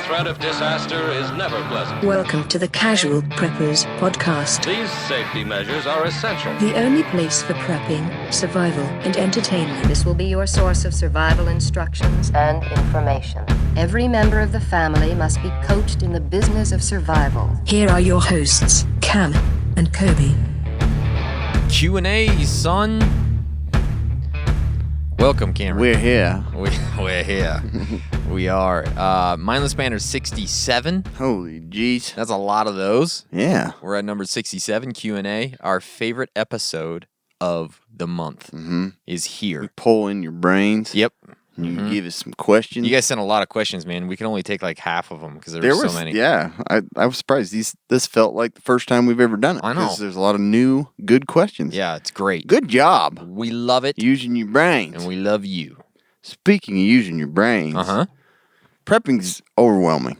threat of disaster is never pleasant. Welcome to the Casual Preppers Podcast. These safety measures are essential. The only place for prepping, survival, and entertainment. This will be your source of survival instructions and information. Every member of the family must be coached in the business of survival. Here are your hosts, Cam and Kobe. Q&A, son. Welcome, Cameron. We're here. We're here. We are. Mindless Banter 67. Holy jeez. That's a lot of those. Yeah. We're at number 67, Q&A. Our favorite episode of the month is here. Pull in your brains. Yep. You give us some questions. You guys sent a lot of questions, man. We can only take like half of them because there were so many. Yeah. I was surprised. This felt like the first time we've ever done it. I know. Because there's a lot of new, good questions. Yeah, it's great. Good job. We love it. Using your brains. And we love you. Speaking of using your brains, prepping's overwhelming.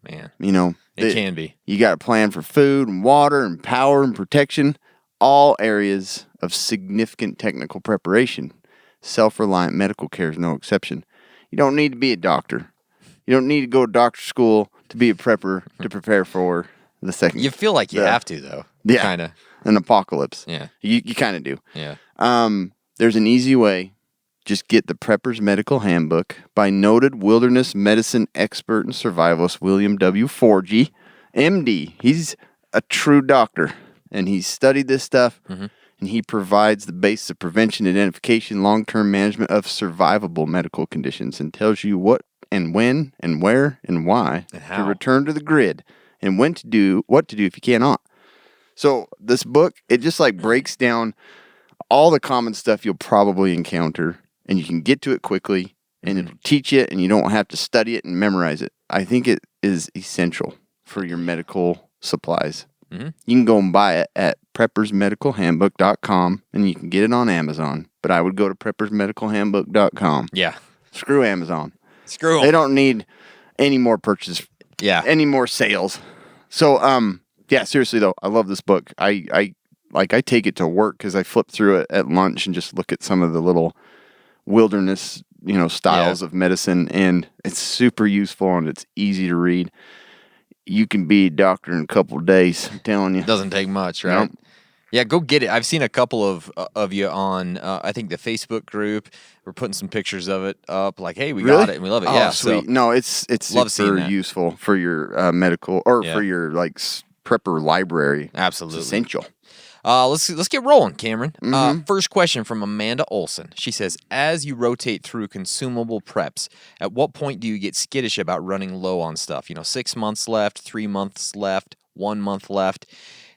Man. You know, It can be. You got a plan for food and water and power and protection, all areas of significant technical preparation. Self-reliant medical care is no exception. You don't need to be a doctor. You don't need to go to doctor school to be a prepper to prepare for the second. You feel like you have to, though. Yeah. Kind of. An apocalypse. Yeah. You kind of do. Yeah. There's an easy way. Just get the Prepper's Medical Handbook by noted wilderness medicine expert and survivalist William W. Forgy, MD. He's a true doctor, and he's studied this stuff, and he provides the basis of prevention, identification, long-term management of survivable medical conditions and tells you what and when and where and why and to return to the grid and what to do if you cannot. So this book, it just like breaks down all the common stuff you'll probably encounter, and you can get to it quickly, and it'll teach you, and you don't have to study it and memorize it. I think it is essential for your medical supplies. You can go and buy it at preppersmedicalhandbook.com, and you can get it on Amazon. But I would go to preppersmedicalhandbook.com. Yeah. Screw Amazon. Screw 'em. They don't need any more purchase. Yeah. Any more sales. So, yeah, seriously though, I love this book. I take it to work because I flip through it at lunch and just look at some of the little wilderness, styles of medicine, and it's super useful and it's easy to read. You can be a doctor in a couple of days, I'm telling you. It doesn't take much, right? Nope. Yeah, go get it. I've seen a couple of you on, I think, the Facebook group. We're putting some pictures of it up, like, hey, we got it, and we love it. Oh, yeah, sweet. So, No, it's love super seeing that. useful for your medical or for your prepper library. Absolutely. It's essential. Let's get rolling, Cameron. First question from Amanda Olson. She says, as you rotate through consumable preps, at what point do you get skittish about running low on stuff? 6 months left, 3 months left, 1 month left.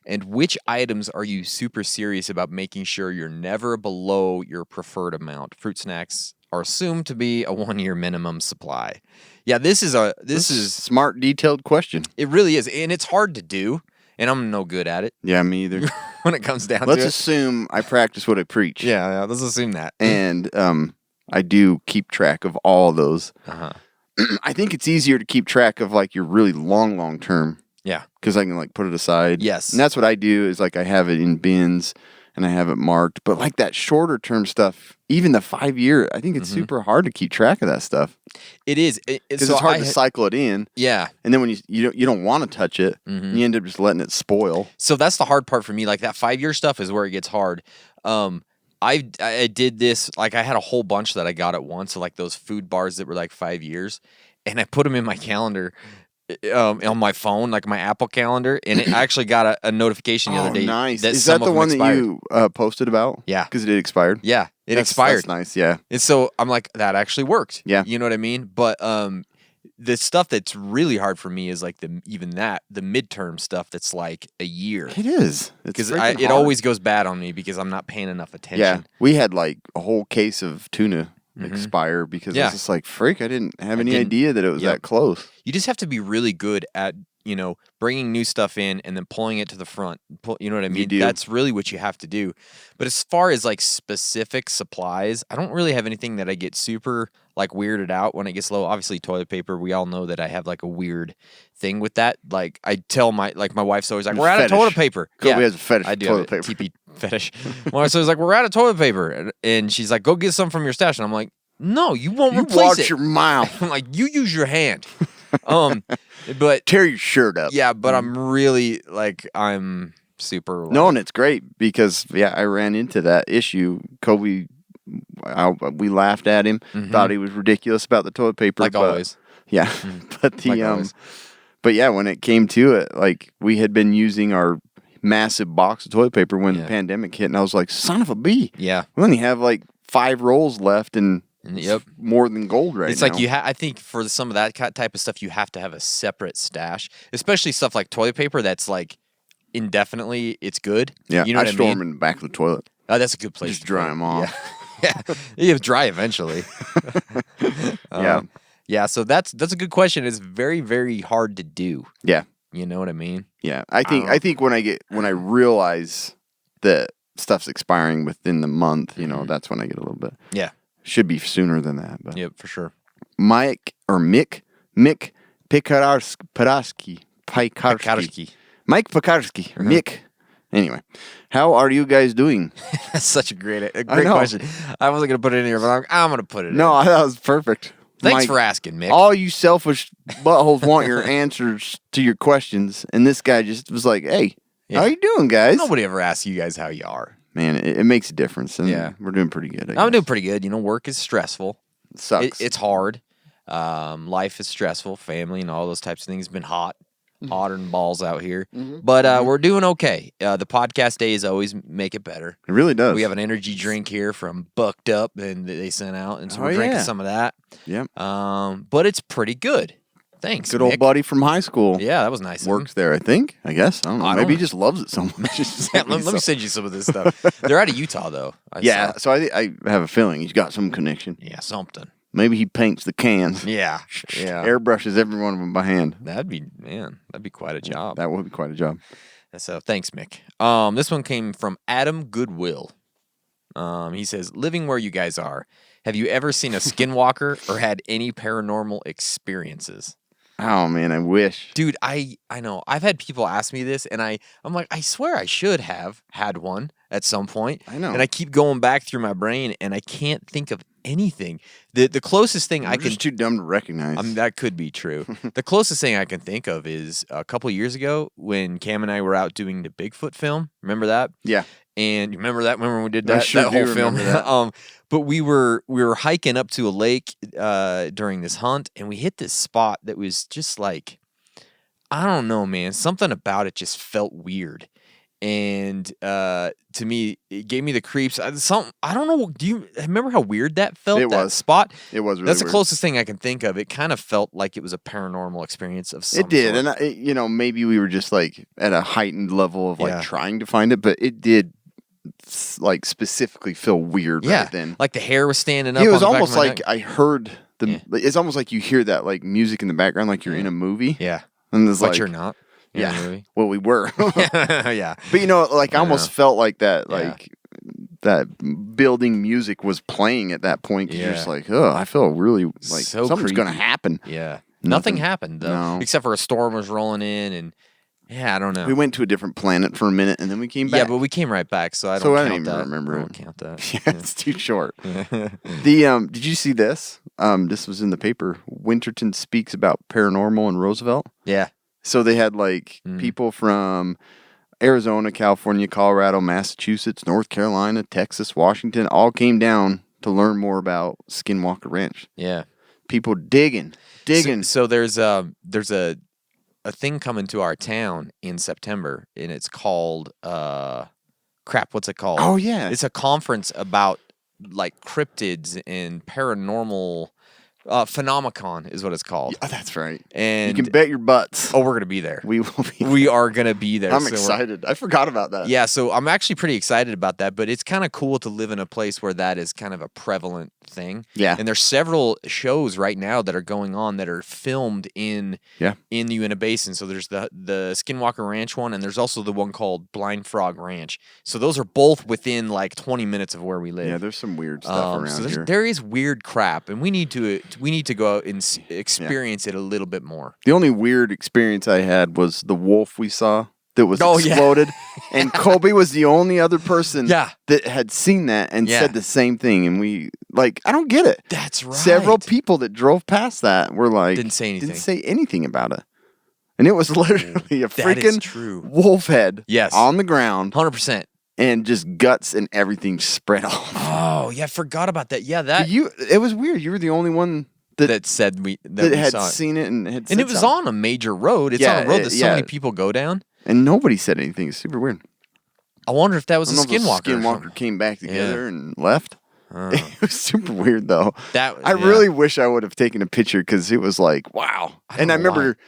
And which items are you super serious about making sure you're never below your preferred amount? Fruit snacks are assumed to be a 1-year minimum supply. Yeah, this is smart, detailed question. It really is, and it's hard to do. And I'm no good at it. Yeah, me either. When it comes down Let's to it. assume I practice what I preach. Yeah, let's assume that. And I do keep track of all of those. I think it's easier to keep track of like your really long term. Yeah. Because I can like put it aside. Yes. And that's what I do is like I have it in bins and I have it marked. But like that shorter term stuff, even the 5-year, I think it's super hard to keep track of that stuff. It is. Because it's hard to cycle it in. Yeah. And then when you don't want to touch it, you end up just letting it spoil. So that's the hard part for me. Like that 5-year stuff is where it gets hard. I did this, like I had a whole bunch that I got at once, so like those food bars that were like 5 years, and I put them in my calendar on my phone, like my Apple calendar, and I actually got a notification the other day. Nice. That is some that the of them one expired. that you posted about? Yeah. Because it expired? Yeah, it expired. That's nice, yeah. And so I'm like, that actually worked. Yeah. You know what I mean? But the stuff that's really hard for me is like the midterm stuff that's like a year. It is. Because it always goes bad on me because I'm not paying enough attention. Yeah. We had like a whole case of tuna expire because I was just like, freak, I didn't have any idea that it was that close. You just have to be really good at, bringing new stuff in and then pulling it to the front. You know what I mean? You do. That's really what you have to do. But as far as like specific supplies, I don't really have anything that I get super like weirded out when it gets low. Obviously, toilet paper. We all know that I have like a weird thing with that. Like I tell my wife's always like, we're out of toilet paper. Kobe has a fetish I for do toilet have a paper. TP fetish. My wife's always like, we're out of toilet paper, and she's like, go get some from your stash, and I'm like, no, you won't replace it. Watch your mouth. I'm like, you use your hand. But Tear your shirt up. yeah, but I'm really like I'm super. Like, No, and it's great because I ran into that issue. Kobe, we laughed at him, thought he was ridiculous about the toilet paper, like but, always. Yeah, but Like always. but yeah, when it came to it, like we had been using our massive box of toilet paper when the pandemic hit, and I was like, son of a bee. Yeah. We only have like 5 rolls left, and Yep. it's more than gold right It's now. like I think for some of that type of stuff, you have to have a separate stash, especially stuff like toilet paper that's like indefinitely. It's good. Yeah, you know what I store mean. them in the back of the toilet. Oh, that's a good place. Just to dry put it. them off. Yeah, you have dry eventually. Yeah. Yeah. So that's a good question. It's very very hard to do. Yeah. You know what I mean? Yeah. I think when I realize that stuff's expiring within the month, that's when I get a little bit. Yeah. Should be sooner than that, but Yep, for sure. Mick Pikarski. Mike Pikarski. Mick. Anyway, how are you guys doing? That's such a great know. question. I wasn't gonna put it in here, but I'm gonna put it in. No, that was perfect. Thanks Mike, for asking, Mick. all you selfish buttholes want your answers to your questions, and this guy just was like, "Hey, how you doing, guys?" Nobody ever asks you guys how you are. Man, it makes a difference, and Yeah. we're doing pretty good. I'm doing pretty good. Work is stressful. It sucks. It's hard. Life is stressful. Family and all those types of things have been hotter than balls out here. But we're doing okay. The podcast days always make it better. It really does. We have an energy drink here from Bucked Up, and they sent out, and so Oh, we're drinking yeah. some of that. Yep. But it's pretty good. Thanks, Good old Mick. buddy from high school. Yeah, that was nice. of him. Works there, I think. I guess. I don't know. I Maybe don't- he just loves it so much. Yeah, let me send you some of this stuff. They're out of Utah, though. I Yeah, saw. so I have a feeling he's got some connection. Yeah, something. Maybe he paints the cans. Yeah, yeah. Airbrushes every one of them by hand. That'd be quite a job. That would be quite a job. So thanks, Mick. This one came from Adam Goodwill. He says, "Living where you guys are, have you ever seen a skinwalker or had any paranormal experiences?" Oh man, I wish. Dude, I know. I've had people ask me this, and I'm like, I swear I should have had one at some point. I know. And I keep going back through my brain, and I can't think of anything. The closest thing I We're can just too dumb to recognize. that could be true. The closest thing I can think of is a couple years ago when Cam and I were out doing the Bigfoot film. Remember that? Yeah. And you remember that? Remember when we did I that, sure that do whole film? remember that. But we were hiking up to a lake during this hunt, and we hit this spot that was just like, I don't know, man. Something about it just felt weird. And to me, it gave me the creeps. I don't know. Do you remember how weird that felt? It that was. spot. It was really That's the weird. closest thing I can think of. It kind of felt like it was a paranormal experience of some It did, sort. and maybe we were just like at a heightened level of like Yeah. trying to find it, but it did like specifically feel weird yeah, right then. like the hair was standing up. It was on the back almost of my like neck. I heard the. Yeah. It's almost like you hear that like music in the background, like you're in a movie. Yeah, and there's but like you're not. in the Yeah, movie. well, we were, Yeah. but like I almost felt like that, Yeah. like that building music was playing at that point. 'Cause you're just Yeah. like, oh, I feel really like So something's gonna creepy. happen. Yeah. Nothing. Nothing happened though, No. except for a storm was rolling in, and yeah, I don't know. We went to a different planet for a minute, and then we came back. Yeah, but we came right back, so I don't So I count don't even that. remember I it. don't count that. Yeah, it's too short. Did you see this? This was in the paper. Winterton speaks about paranormal in Roosevelt. Yeah. So they had like Mm-hmm. people from Arizona, California, Colorado, Massachusetts, North Carolina, Texas, Washington, all came down to learn more about Skinwalker Ranch. Yeah. People digging. So there's a thing coming to our town in September, and it's called what's it called? Oh, yeah. It's a conference about like cryptids and paranormal Phenomicon is what it's called. Oh, that's right. And you can bet your butts. oh, we're gonna be there. We will be. We are gonna be there. I'm So we're- excited. I forgot about that. Yeah, so I'm actually pretty excited about that, but it's kind of cool to live in a place where that is kind of a prevalent thing. Yeah. And there's several shows right now that are going on that are filmed in Yeah. in the Uinta Basin. So there's the Skinwalker Ranch one, and there's also the one called Blind Frog Ranch. So those are both within like 20 minutes of where we live. Yeah, there's some weird stuff around so here. there is weird crap, and we need to go out and experience it a little bit more. The only weird experience I had was the wolf we saw that was Oh, yeah. exploded, and Colby was the only other person Yeah. that had seen that and Yeah. said the same thing. And we I don't get it. That's right. Several people that drove past that were like Didn't say anything. Didn't say anything about it, and it was literally a that is freaking true. wolf head. Yes. On the ground. 100%. And just guts and everything spread off. Oh, yeah, I forgot about that. Yeah, that It was weird. You were the only one that said we had saw it. seen it and had And said it was something. on a major road. It's Yeah, on a road that so many yeah. people go down. And nobody said anything. It's super weird. I wonder if that was I a don't know if the skinwalker. or Skinwalker something. came back together Yeah. and left. It was super weird though. I yeah. really wish I would have taken a picture because it was like, wow. And I know remember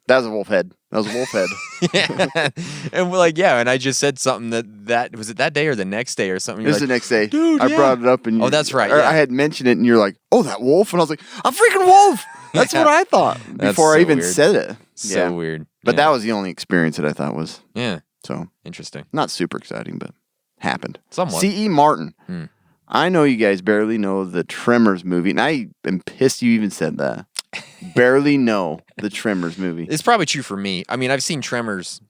that was a wolf head. That was a wolf head. Yeah. And we're like, yeah, and I just said something that was it that day or the next day or something. It was the next day. Dude, I yeah. brought it up and Oh, that's right, or yeah. I had mentioned it and you're like, oh, that wolf, and I was like, a freaking wolf. That's Yeah. what I thought That's before I so even weird. said it. So weird. But Yeah. that was the only experience that I thought was Yeah. so Interesting. not super exciting, but happened. Somewhat. C.E. Martin. Hmm. I know you guys barely know the Tremors movie, and I am pissed you even said that. Barely know the Tremors movie. It's probably true for me. I mean, I've seen Tremors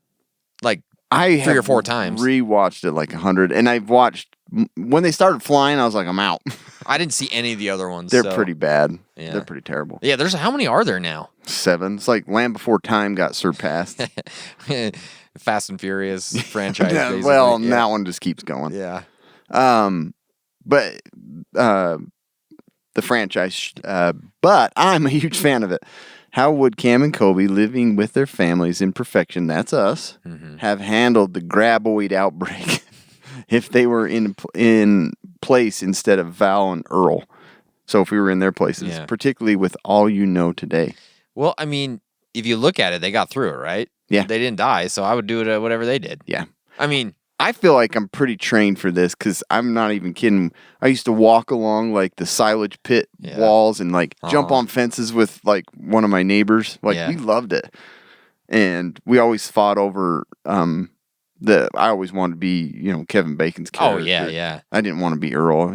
like I 3 or have 4 times. Rewatched it like 100, and I've watched when they started flying. I was like, I'm out. I didn't see any of the other ones. They're so- pretty bad. Yeah. They're pretty terrible. Yeah, there's how many are there now? 7. It's like Land Before Time got surpassed. Fast and Furious franchise. Yeah, basically. well, yeah. that one just keeps going. Yeah. But the franchise. But I'm a huge fan of it. How would Cam and Kobe, living with their families in perfection, that's us, have handled the graboid outbreak if they were in place instead of Val and Earl? So if we were in their places, Yeah. particularly with all you know today. Well, I mean, if you look at it, they got through it, right? Yeah. They didn't die, so I would do it whatever they did. Yeah. I mean, I feel like I'm pretty trained for this because I'm not even kidding. I used to walk along like the silage pit Yeah. walls and like jump Uh-huh. on fences with like one of my neighbors. Like Yeah. we loved it, and we always fought over I always wanted to be Kevin Bacon's character. oh yeah, yeah. I didn't want to be Earl.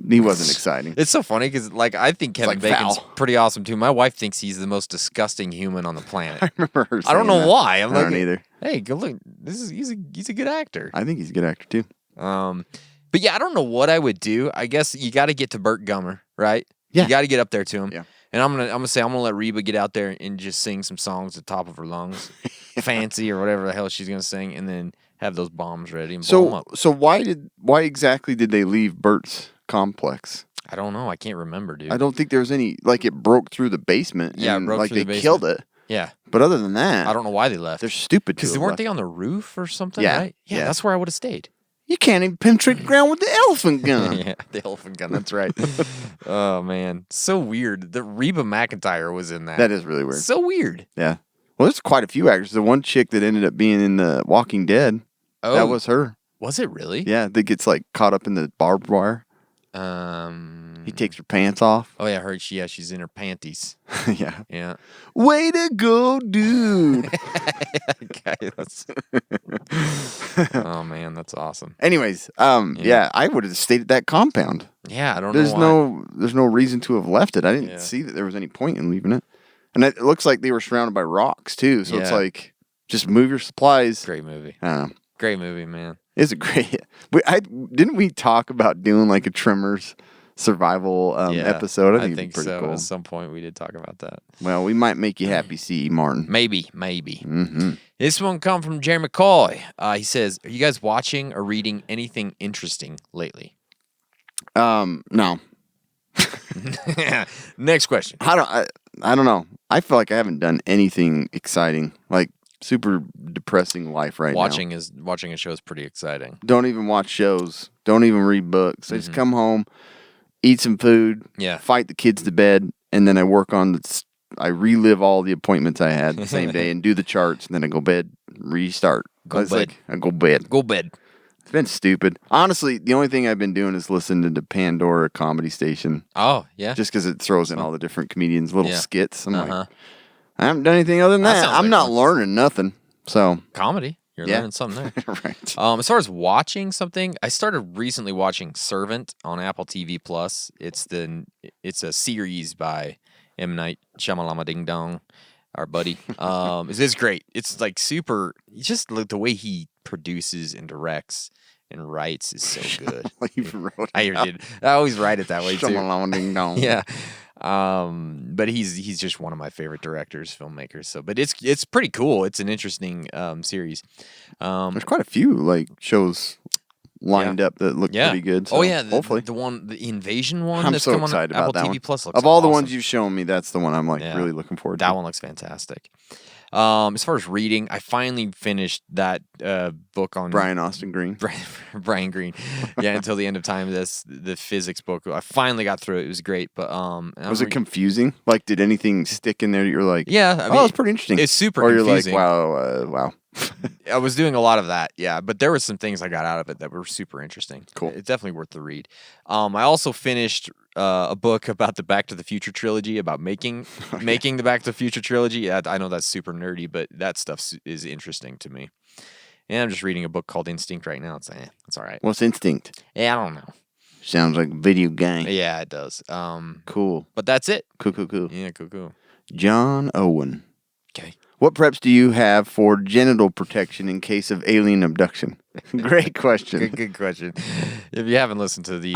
He wasn't exciting. It's so funny because, like, I think Kevin like Bacon's Val. pretty awesome too. My wife thinks he's the most disgusting human on the planet. I remember her. I don't saying know that. why. I'm I like, don't either. hey, go look. He's a good actor. I think he's a good actor too. But yeah, I don't know what I would do. I guess you got to get to Burt Gummer, right? Yeah. You got to get up there to him. Yeah. And I'm gonna let Reba get out there and just sing some songs at the top of her lungs, fancy or whatever the hell she's gonna sing, and then have those bombs ready and blow them up. So why exactly did they leave Bert's complex? I don't know. I can't remember, dude. I don't think there was any it broke through the basement. Yeah, it and, broke like through the they killed basement. it. Yeah. But other than that, I don't know why they left. they're stupid. Because weren't they on the roof or something? Yeah, Right? Yeah, yeah. that's where I would have stayed. You can't even penetrate the ground with the elephant gun. Yeah, the elephant gun. That's right. Oh man, so weird. The Reba McEntire was in that. That is really weird. So weird. Yeah. Well, there's quite a few actors. The one chick that ended up being in the Walking Dead, Oh, that was her. Was it really? Yeah, that gets caught up in the barbed wire. He takes her pants off. Oh yeah, I heard she's in her panties. Yeah. Yeah. Way to go, dude. Okay, oh man, that's awesome. Anyways, yeah, I would have stayed at that compound. Yeah, I don't There's know why. there's no reason to have left it. I didn't Yeah. see that there was any point in leaving it. And it looks like they were surrounded by rocks too. So it's Yeah. like just move your supplies. Great movie. I don't know. Great movie, man. It's a great. Didn't we talk about doing like a Tremors survival Yeah, episode? I I think, think it'd be pretty so. cool. At some point, we did talk about that. Well, we might make you happy, C.E. Martin. Maybe. Mm-hmm. This one come from Jerry McCoy. He says, "Are you guys watching or reading anything interesting lately?" No. Next question. I don't know. I feel like I haven't done anything exciting. Like super depressing life right now. Watching a show is pretty exciting. Don't even watch shows. Don't even read books. I just come home, eat some food, Yeah. fight the kids to bed, and then I work on I relive all the appointments I had the same day and do the charts, and then I go bed, restart. Go It's bed. I go bed. Go bed. It's been stupid. Honestly, the only thing I've been doing is listening to Pandora Comedy Station, Oh yeah. just because it throws in all the different comedians' little Yeah. skits. I'm Uh-huh. like, I haven't done anything other than That that. sounds I'm like not fun. learning nothing. So, Comedy. You're Yeah. learning something there. right. As far as watching something, I started recently watching Servant on Apple TV Plus. It's a series by M. Night Shyamalama Ding Dong. our buddy. It's great. It's like super. Just like the way he produces and directs and writes is so good. You wrote I it out. did. I always write it that way too. Shamalama ding dong. Yeah. But he's just one of my favorite directors, filmmakers. So, but it's pretty cool. It's an interesting series. There's quite a few like shows lined up that look Yeah. pretty good. Oh so yeah, hopefully. the Invasion one. I'm that's so come excited on about Apple that TV one. Plus. Looks Of all the awesome. ones you've shown me, that's the one I'm like Yeah. really looking forward to. That one looks fantastic. As far as reading, I finally finished that book on Brian Austin Green. Brian Green. Yeah, Until the End of Time. That's the physics book. I finally got through it. It was great. But Was it confusing? Like, did anything stick in there that you're like, Yeah, I mean, it's pretty interesting. it's super or confusing. you're like, wow. I was doing a lot of that, yeah. But there were some things I got out of it that were super interesting. Cool. It's definitely worth the read. I also finished a book about the Back to the Future trilogy, about making the Back to the Future trilogy. Yeah, I know that's super nerdy, but that stuff is interesting to me. And I'm just reading a book called Instinct right now. It's all right. What's Instinct? Yeah, I don't know. Sounds like a video game. Yeah, it does. Cool. But that's it. Cool. Yeah, cool. John Owen. Okay. What preps do you have for genital protection in case of alien abduction? Great question. Good question. If you haven't listened to the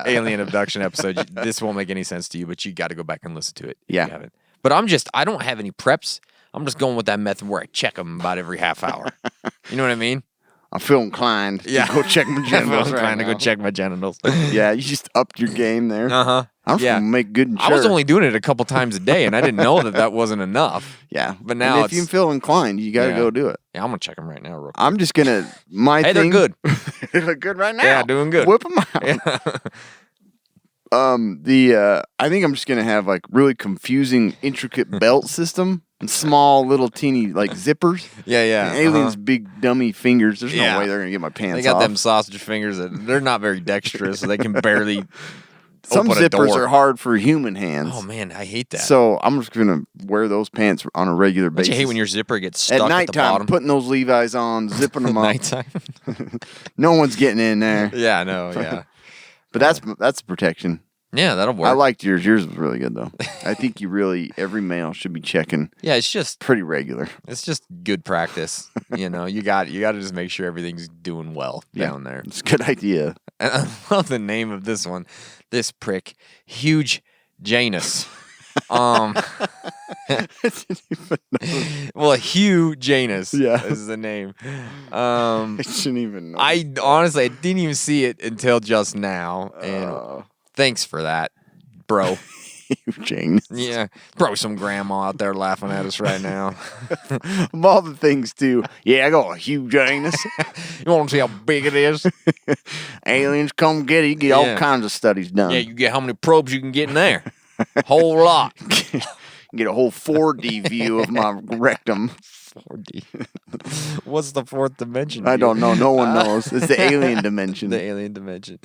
alien abduction episode, this won't make any sense to you, but you got to go back and listen to it. If Yeah. you haven't. But I don't have any preps. I'm just going with that method where I check them about every half hour. You know what I mean? I feel inclined to go check my genitals. I'm trying to go check my genitals. Yeah, you just upped your game there. Uh-huh. I'm just gonna make good and sure. I was only doing it a couple times a day, and I didn't know that wasn't enough. Yeah. But now and if you feel inclined, you got to go do it. Yeah, I'm going to check them right now real quick. I'm just going to, Hey, they're good. They look good right now. Yeah, doing good. Whip them out. Yeah. I think I'm just going to have like really confusing, intricate belt system and small little teeny like zippers. Yeah. And aliens' big dummy fingers. There's Yeah. no way they're going to get my pants They got off. them sausage fingers that they're not very dexterous, so they can barely Some open a zippers door. are hard for human hands. Oh man, I hate that. So I'm just going to wear those pants on a regular Don't basis. you hate when your zipper gets stuck at at the nighttime, bottom? putting those Levi's on, zipping them up. Nighttime. No one's getting in there. Yeah, I know. Yeah, But that's protection. yeah, that'll work. I liked yours. Yours was really good though. I think every male should be checking Yeah, it's just pretty regular. good practice. You know, you got to just make sure everything's doing well down there. It's a good idea. And I love the name of this one. This prick, Huge Janus. Well, Hugh Janus is the name. I shouldn't even know. I honestly didn't even see it until just now, and thanks for that, bro. Jane. Yeah, probably some grandma out there laughing at us right now. Of all the things too. Yeah, I got a huge anus. You want to see how big it is? Aliens come get it. You get all kinds of studies done. Yeah, you get how many probes you can get in there. Whole lot. Get a whole 4D view of my rectum. 4D. What's the fourth dimension? I don't know. No one knows. It's the alien dimension. The alien dimension.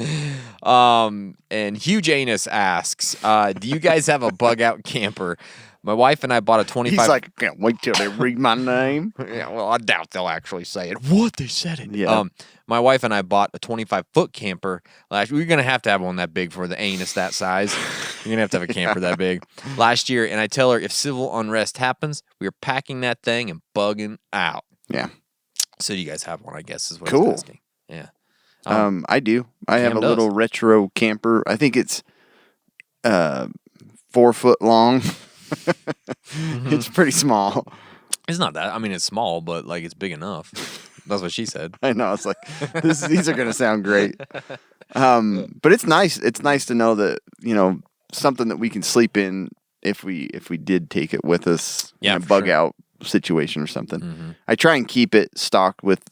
And Hugh Janus asks, do you guys have a bug out camper? My wife and I bought a 25. He's like, I can't wait till they read my name. Yeah, well, I doubt they'll actually say it. What? They said it. Yeah. My wife and I bought a 25-foot camper last. We're gonna have to have one that big for the anus that size. You're gonna have to have a camper that big last year. And I tell her if civil unrest happens, we're packing that thing and bugging out. Yeah. So you guys have one, I guess, is what Cool. I'm asking. Yeah. I do. I have Cam a does. little retro camper. I think it's 4 foot long. It's pretty small. It's not that. I mean, it's small, but like it's big enough. That's what she said. I know. It's like these are going to sound great. But it's nice. It's nice to know that, something that we can sleep in if we did take it with us Yeah, in a for bug sure. out situation or something. Mm-hmm. I try and keep it stocked with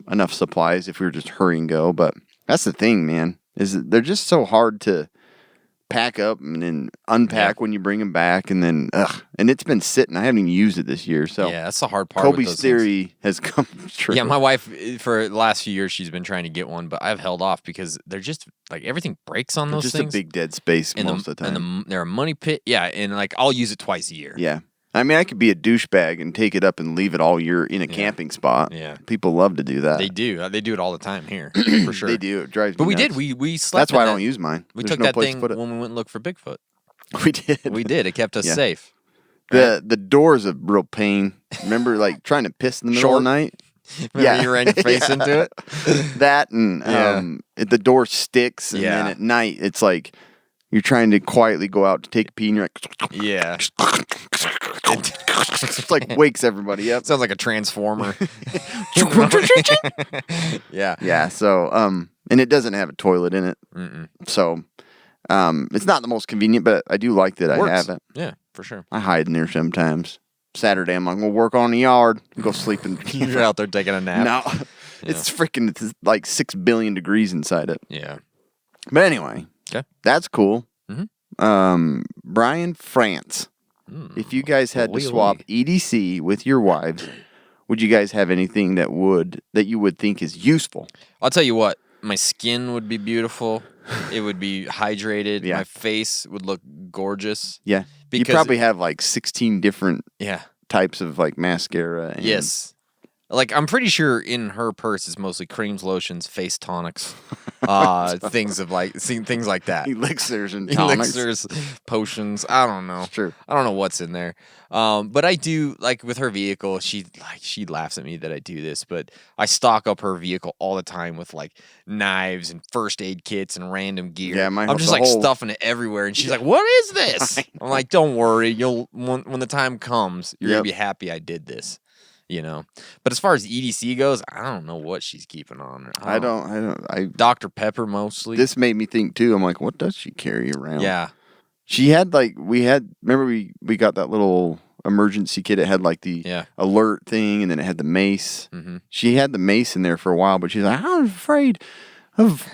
enough supplies if we were just hurry and go. But that's the thing, man, is that they're just so hard to pack up and then unpack when you bring them back, and then and it's been sitting. I haven't even used it this year, so Yeah, that's the hard part. with Kobe's those things. theory has come true. Yeah, my wife for the last few years she's been trying to get one, but I've held off because they're just like everything breaks on They're those just things. a big dead space and most of the time. And they're a money pit. Yeah, and like I'll use it twice a year. Yeah. I mean, I could be a douchebag and take it up and leave it all year in a camping spot. Yeah. People love to do that. They do. They do it all the time here, for sure. They do. It drives me But we nuts. did. We slept. That's why I in don't that- use mine. We There's took no that place to thing put it. when we went and looked for Bigfoot. We did. We did. It kept us Yeah. safe. The door's a real pain. Remember, like trying to piss in the middle of the night. Remember you ran your face into it? That and the door sticks, and then at night it's like you're trying to quietly go out to take a pee, and you're like, Yeah. it's like wakes everybody up. Sounds like a transformer. Yeah. Yeah. So and it doesn't have a toilet in it, so it's not the most convenient, but I do like that I have it. Yeah, for sure. I hide in there sometimes. Saturday, I'm like, we'll work on the yard. Go sleep in. You're out there taking a nap. No, it's freaking. It's like 6 billion degrees inside it. Yeah. But anyway, that's cool. Brian France, if you guys had to swap EDC with your wives, would you guys have anything that you would think is useful? I'll tell you what. My skin would be beautiful. It would be hydrated. Yeah. My face would look gorgeous. Yeah, you Because probably have like 16 different Yeah. types of like mascara. And Yes. Like, I'm pretty sure in her purse is mostly creams, lotions, face tonics, things like that. elixirs and tonics. Elixirs, potions. I don't know. True. I don't know what's in there. But I do, like, with her vehicle, she laughs at me that I do this, but I stock up her vehicle all the time with like knives and first aid kits and random gear. Yeah, I'm just like stuffing it everywhere, and she's like, "What is this?" I'm like, "Don't worry, when the time comes, you're gonna be happy I did this." You know, but as far as EDC goes, I don't know what she's keeping on her. I don't. Dr. Pepper mostly. This made me think too. I'm like, what does she carry around? Yeah. She had like remember we got that little emergency kit. It had like the alert thing, and then it had the mace. Mm-hmm. She had the mace in there for a while, but she's like, I'm afraid of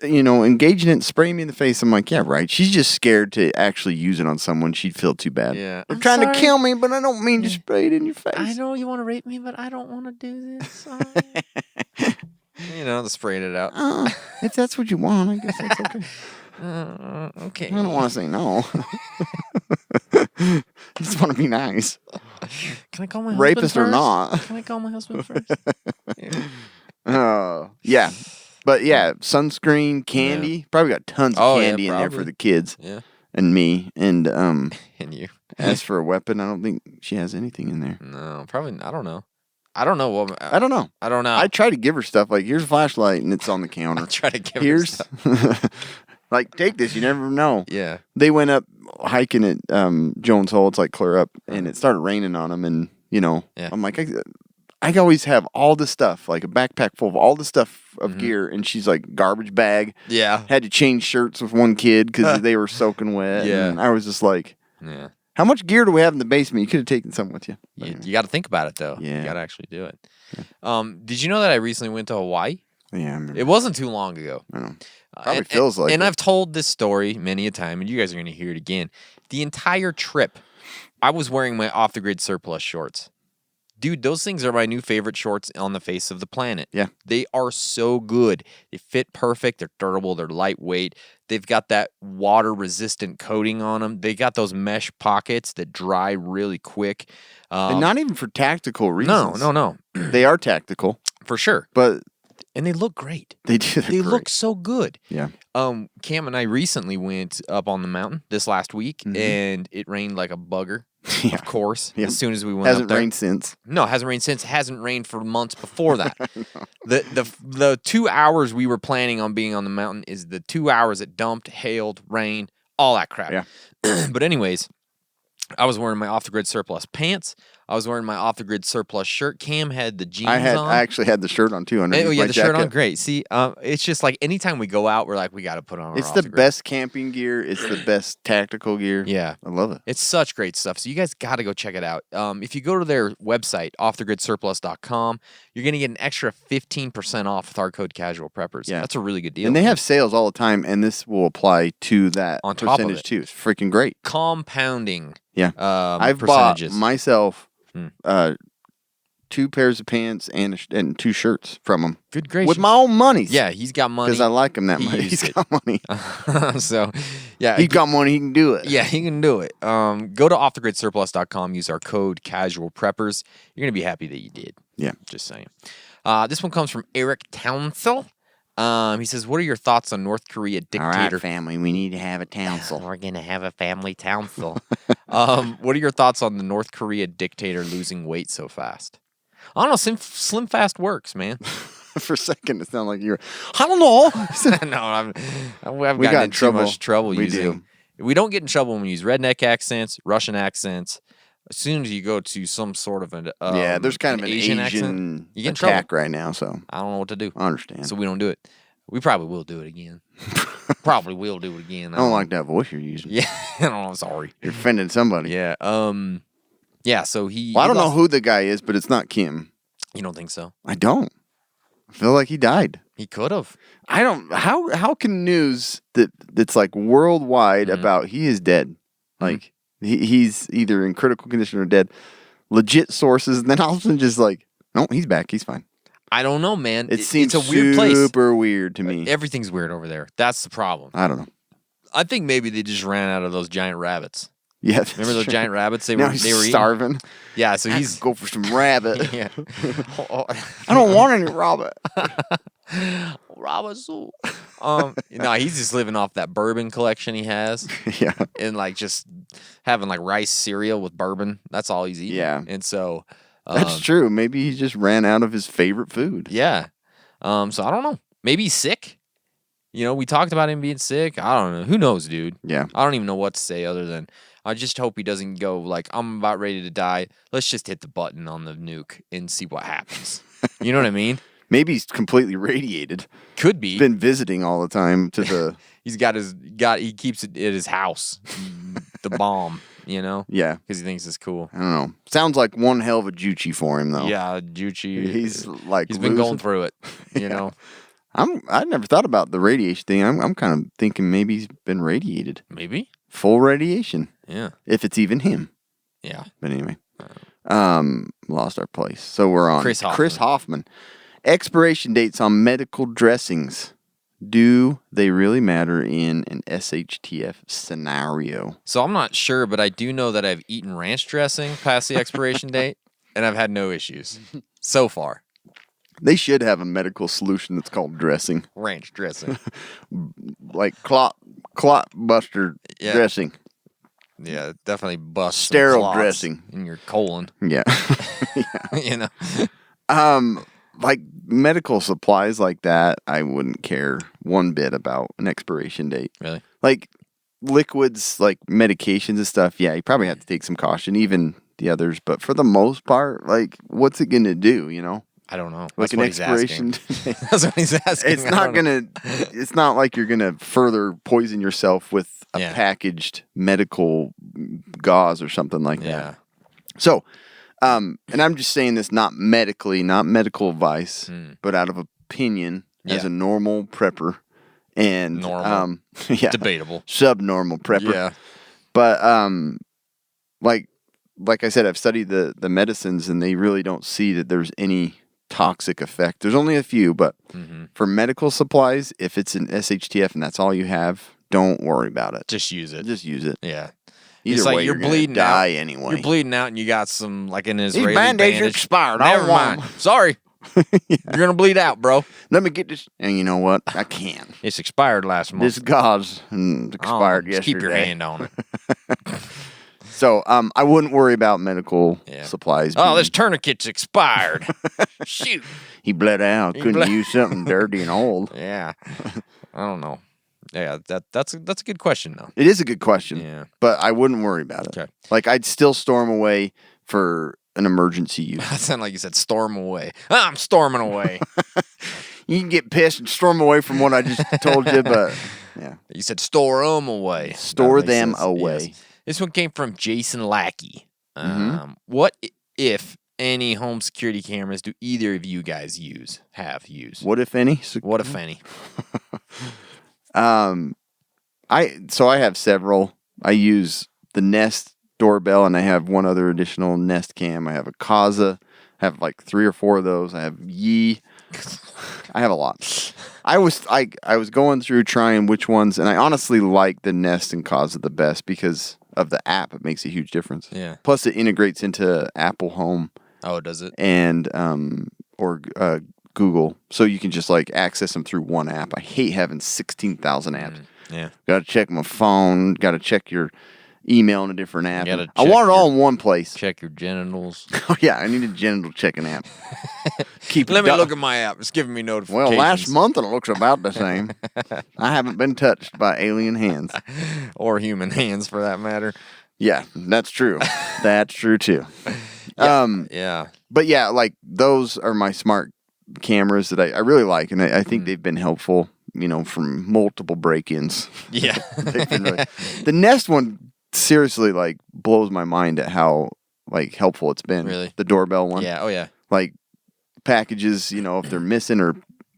engaging it and spraying me in the face. I'm like, yeah, right. She's just scared to actually use it on someone. She'd feel too bad. Yeah. They're trying to kill me, but I don't mean to spray it in your face. I know you want to rape me, but I don't want to do this. The spraying it out. If that's what you want, I guess that's okay. Okay. I don't want to say no. I just want to be nice. Can I call my husband Rapist first? or not. Can I call my husband first? Yeah. But yeah, sunscreen, candy. Yeah. Probably got tons of candy in there for the kids. Yeah. And me. And and you. As for a weapon, I don't think she has anything in there. No, probably. I don't know. I don't know. I don't know. I don't know. I try to give her stuff like, here's a flashlight, and it's on the counter. I try to give her stuff. Like, take this. You never know. Yeah. They went up hiking at Jones Hole. It's like clear up, and it started raining on them. And I'm like, I always have all the stuff, like a backpack full of all the stuff of gear, and she's like garbage bag. Yeah. Had to change shirts with one kid because they were soaking wet. Yeah. And I was just like, yeah. How much gear do we have in the basement? You could have taken some with you. You got to think about it, though. Yeah. You got to actually do it. Yeah. Did you know that I recently went to Hawaii? Yeah, I remember. It wasn't too long ago. I know. Probably feels like And it. I've told this story many a time, and you guys are going to hear it again. The entire trip, I was wearing my off-the-grid surplus shorts. Dude, those things are my new favorite shorts on the face of the planet. Yeah. They are so good. They fit perfect. They're durable. They're lightweight. They've got that water-resistant coating on them. They got those mesh pockets that dry really quick. And not even for tactical reasons. No. They are tactical. For sure. But and they look great. They do. They look so good. Yeah. Cam and I recently went up on the mountain this last week, and it rained like a bugger. Yeah. Of course. Yeah. As soon as we went Hasn't up there. rained since. No, it hasn't rained since. It hasn't rained for months before that. The 2 hours we were planning on being on the mountain is the 2 hours it dumped, hailed, rained, all that crap. Yeah. But anyways, I was wearing my off-the-grid surplus pants. I was wearing my off-the-grid surplus shirt. Cam had the jeans on. I actually had the shirt on too. Oh, yeah, the shirt jacket. on. Great. See, it's just like anytime we go out, we're like, we got to put on our It's the off-the-grid. best camping gear. It's the best tactical gear. Yeah. I love it. It's such great stuff. So you guys got to go check it out. If you go to their website, offthegridsurplus.com, you're going to get an extra 15% off with our code Casual Preppers. Yeah. That's a really good deal. And they have sales all the time, and this will apply to that On top of percentage it. too. It's freaking great. Compounding. Yeah. I've percentages. bought myself 2 pairs of pants and 2 shirts from them. Good gracious. With my own money. Yeah, he's got money. Because I like him that He much. used He's it. got money. So, yeah. He's got money. He can do it. Yeah, he can do it. Go to offthegridsurplus.com. Use our code Casual Preppers. You're going to be happy that you did. Yeah. Just saying. This one comes from Eric Townsell. He says, what are your thoughts on North Korea dictator? All right, family, we need to have a council. We're going to have a family council. What are your thoughts on the North Korea dictator losing weight so fast? I don't know. Slim Fast works, man. For a second, it sounded like you were. I don't know. No, I've We gotten got in too trouble. much trouble We using. We don't get in trouble when we use redneck accents, Russian accents. As soon as you go to some sort of an Yeah, there's kind of an Asian accent, you get in trouble. attack right now, so I don't know what to do. I understand. So we don't do it. We probably will do it again. Probably will do it again. I don't like that voice you're using. Yeah, I don't know. Sorry. You're offending somebody. Yeah. Yeah. So he. Well, I he don't know lost- who the guy is, but it's not Kim. You don't think so? I don't. I feel like he died. He could have. I don't. How can news that's like worldwide Mm-hmm. about he is dead, like he's either in critical condition or dead, legit sources, and then all of a sudden just like, no, he's back, he's fine. I don't know, man. It seems it's a weird place. super weird to me. Everything's weird over there. That's the problem. I don't know. I think maybe they just ran out of those giant rabbits. Yeah, Remember those giant rabbits? They now were he's they were eating? starving. Yeah, so he's Go for some rabbit. yeah. I don't want any rabbit. Rabbit soup. No, he's just living off that bourbon collection he has, Yeah, and like just having like rice cereal with bourbon. That's all he's eating. Yeah. and so that's true. Maybe he just ran out of his favorite food. yeah. So I don't know. Maybe he's sick. You know, we talked about him being sick. I don't know. Who knows, dude? Yeah. I don't even know what to say other than I just hope he doesn't go like, I'm about ready to die. Let's just hit the button on the nuke and see what happens. You know what I mean? Maybe he's completely radiated. Could be. Been visiting all the time to the. He keeps it at his house. The bomb, you know? Yeah. Because he thinks it's cool. I don't know. Sounds like one hell of a juchi for him, though. Yeah, Juchi. He's like He's been losing. going through it, you know? I never thought about the radiation thing. I'm kind of thinking maybe he's been radiated. Maybe. Full radiation. Yeah. If it's even him. Yeah. But anyway. Lost our place. So we're on Chris Hoffman. Expiration dates on medical dressings. Do they really matter in an SHTF scenario? So I'm not sure, but I do know that I've eaten ranch dressing past the expiration date, and I've had no issues so far. They should have a medical solution that's called dressing. Ranch dressing. Like clot buster Yeah. dressing. Yeah, definitely bust some Sterile clots dressing. in your colon. Yeah. You know. Like medical supplies like that, I wouldn't care one bit about an expiration date. Really? Like liquids, like medications and stuff, yeah, you probably have to take some caution, even the others. But for the most part, like, what's it going to do, you know? I don't know. Like That's an what he's expiration asking. That's what he's asking. It's not it's not like you're going to further poison yourself with a Yeah. packaged medical gauze or something like that. Yeah. So, and I'm just saying this not medically, not medical advice, but out of opinion as Yeah. a normal prepper and Normal. yeah, Debatable. subnormal prepper. Yeah. But like I said, I've studied the medicines and they really don't see that there's any toxic effect. There's only a few, but for medical supplies, if it's an SHTF and that's all you have, don't worry about it. Just use it. Just use it. Yeah. Either It's like way, you're gonna bleeding die out. anyway. You're bleeding out and you got some, like an Israeli Band-Aids are bandage. expired. I Never don't want mind. Sorry. You're going to bleed out, bro. Let me get this. And you know what? I can't. It's expired last month. This gauze expired just yesterday. keep your hand on it. So I wouldn't worry about medical Yeah. supplies. Oh, being- this tourniquet's expired. Shoot. he bled out. Couldn't bled- use something dirty and old. Yeah. I don't know. Yeah, that's a good question, though. It is a good question. Yeah. But I wouldn't worry about it. Okay. Like I'd still storm away for an emergency use. That sounded like you said storm away. I'm storming away. You can get pissed and storm away from what I just told you, but yeah. You said store them away. Store That makes them sense. away. Yes. This one came from Jason Lackey. What if any home security cameras do either of you guys have used? What if any? What if any? I have several. I use the Nest doorbell, and I have one other additional Nest cam. I have a Kaza. I have like 3 or 4 of those. I have Yee. I have a lot. I was going through trying which ones, and I honestly like the Nest and Kaza the best because of the app. It makes a huge difference. Yeah. Plus, it integrates into Apple Home Oh, does it? and or Google, so you can just like access them through one app. I hate having 16,000 apps. Yeah. Got to check my phone. Got to check your email in a different app. You gotta I check want it all in one place. Check your genitals. Oh yeah, I need a genital checking app. Let me look at my app. It's giving me notifications. Well, last month it looks about the same. I haven't been touched by alien hands. Or human hands, for that matter. Yeah, that's true. That's true too. Yeah. But yeah, like those are my smart cameras that I really like, and I think they've been helpful. From multiple break-ins. Yeah. They've been the Nest one seriously like blows my mind at how like helpful it's been. Really? The doorbell one. Yeah. Oh, yeah. Like packages, if they're missing or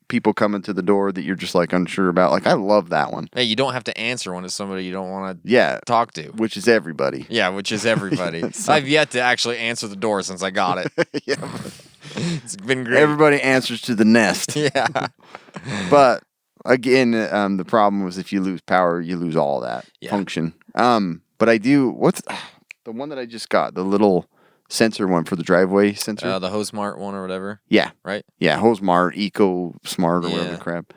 people coming to the door that you're just like unsure about. Like I love that one. Hey, you don't have to answer when it's somebody you don't want to talk to. Which is everybody. Yeah, which is everybody. I've yet to actually answer the door since I got it. Yeah. It's been great. Everybody answers to the Nest. Yeah. But again, the problem was if you lose power, you lose all that function. But I do. What's the one that I just got? The little sensor one for the driveway sensor. The HoSmart one or whatever. Yeah. Right. Yeah, HoSmart, Eco Smart, or whatever the crap.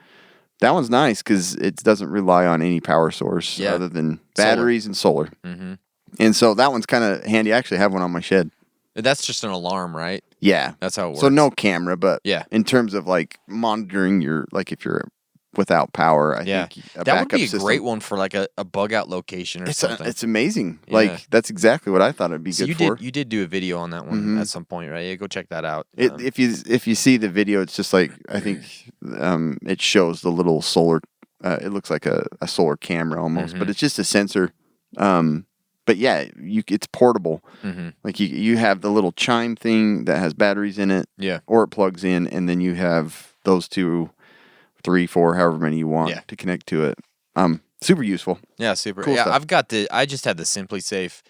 That one's nice because it doesn't rely on any power source other than batteries and solar. Mm-hmm. And so that one's kind of handy. I actually have one on my shed. That's just an alarm, right? Yeah. That's how it works. So no camera, but yeah, in terms of like monitoring your, like if you're without power, I think that would be a great one for like a bug out location or something. It's amazing. Yeah. Like that's exactly what I thought it'd be good for. You did do a video on that one at some point, right? Yeah, go check that out. If you see the video, it's just like I think it shows the little solar. It looks like a solar camera almost, but it's just a sensor. But yeah, it's portable. Mm-hmm. Like you have the little chime thing that has batteries in it, or it plugs in, and then you have those 2, 3, 4, however many you want to connect to it. Super useful. Yeah, super. Cool stuff. I just had the Simply Safe.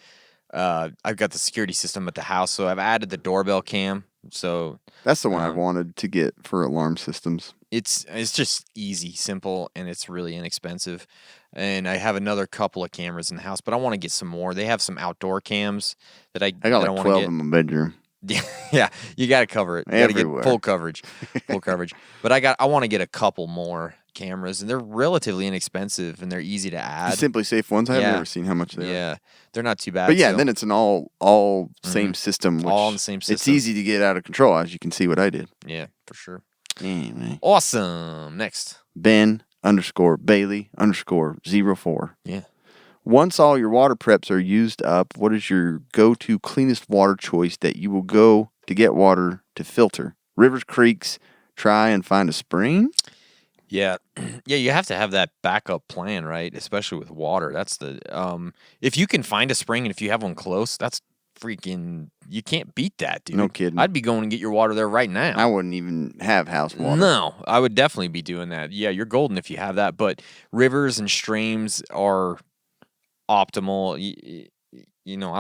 I've got the security system at the house, so I've added the doorbell cam. So that's the one I wanted to get for alarm systems. It's just easy, simple, and it's really inexpensive. And I have another couple of cameras in the house, but I want to get some more. They have some outdoor cams that I got like 12 in my bedroom. Yeah, you got to cover it. You got to get full coverage, But I want to get a couple more cameras, and they're relatively inexpensive and they're easy to add. The Simply Safe ones, I haven't ever seen how much they are. Yeah, they're not too bad. But then it's an all same system. Which all in the same system. It's easy to get out of control, as you can see what I did. Yeah, for sure. Anyway. Awesome. Next. Ben_Bailey_04. Yeah. Once all your water preps are used up, what is your go-to cleanest water choice that you will go to get water to filter? Rivers, creeks, try and find a spring? Yeah. Yeah, you have to have that backup plan, right? Especially with water. That's the if you can find a spring and if you have one close, that's freaking, you can't beat that, dude. No kidding. I'd be going and get your water there right now. I wouldn't even have house water. No, I would definitely be doing that. Yeah, you're golden if you have that, but rivers and streams are optimal. I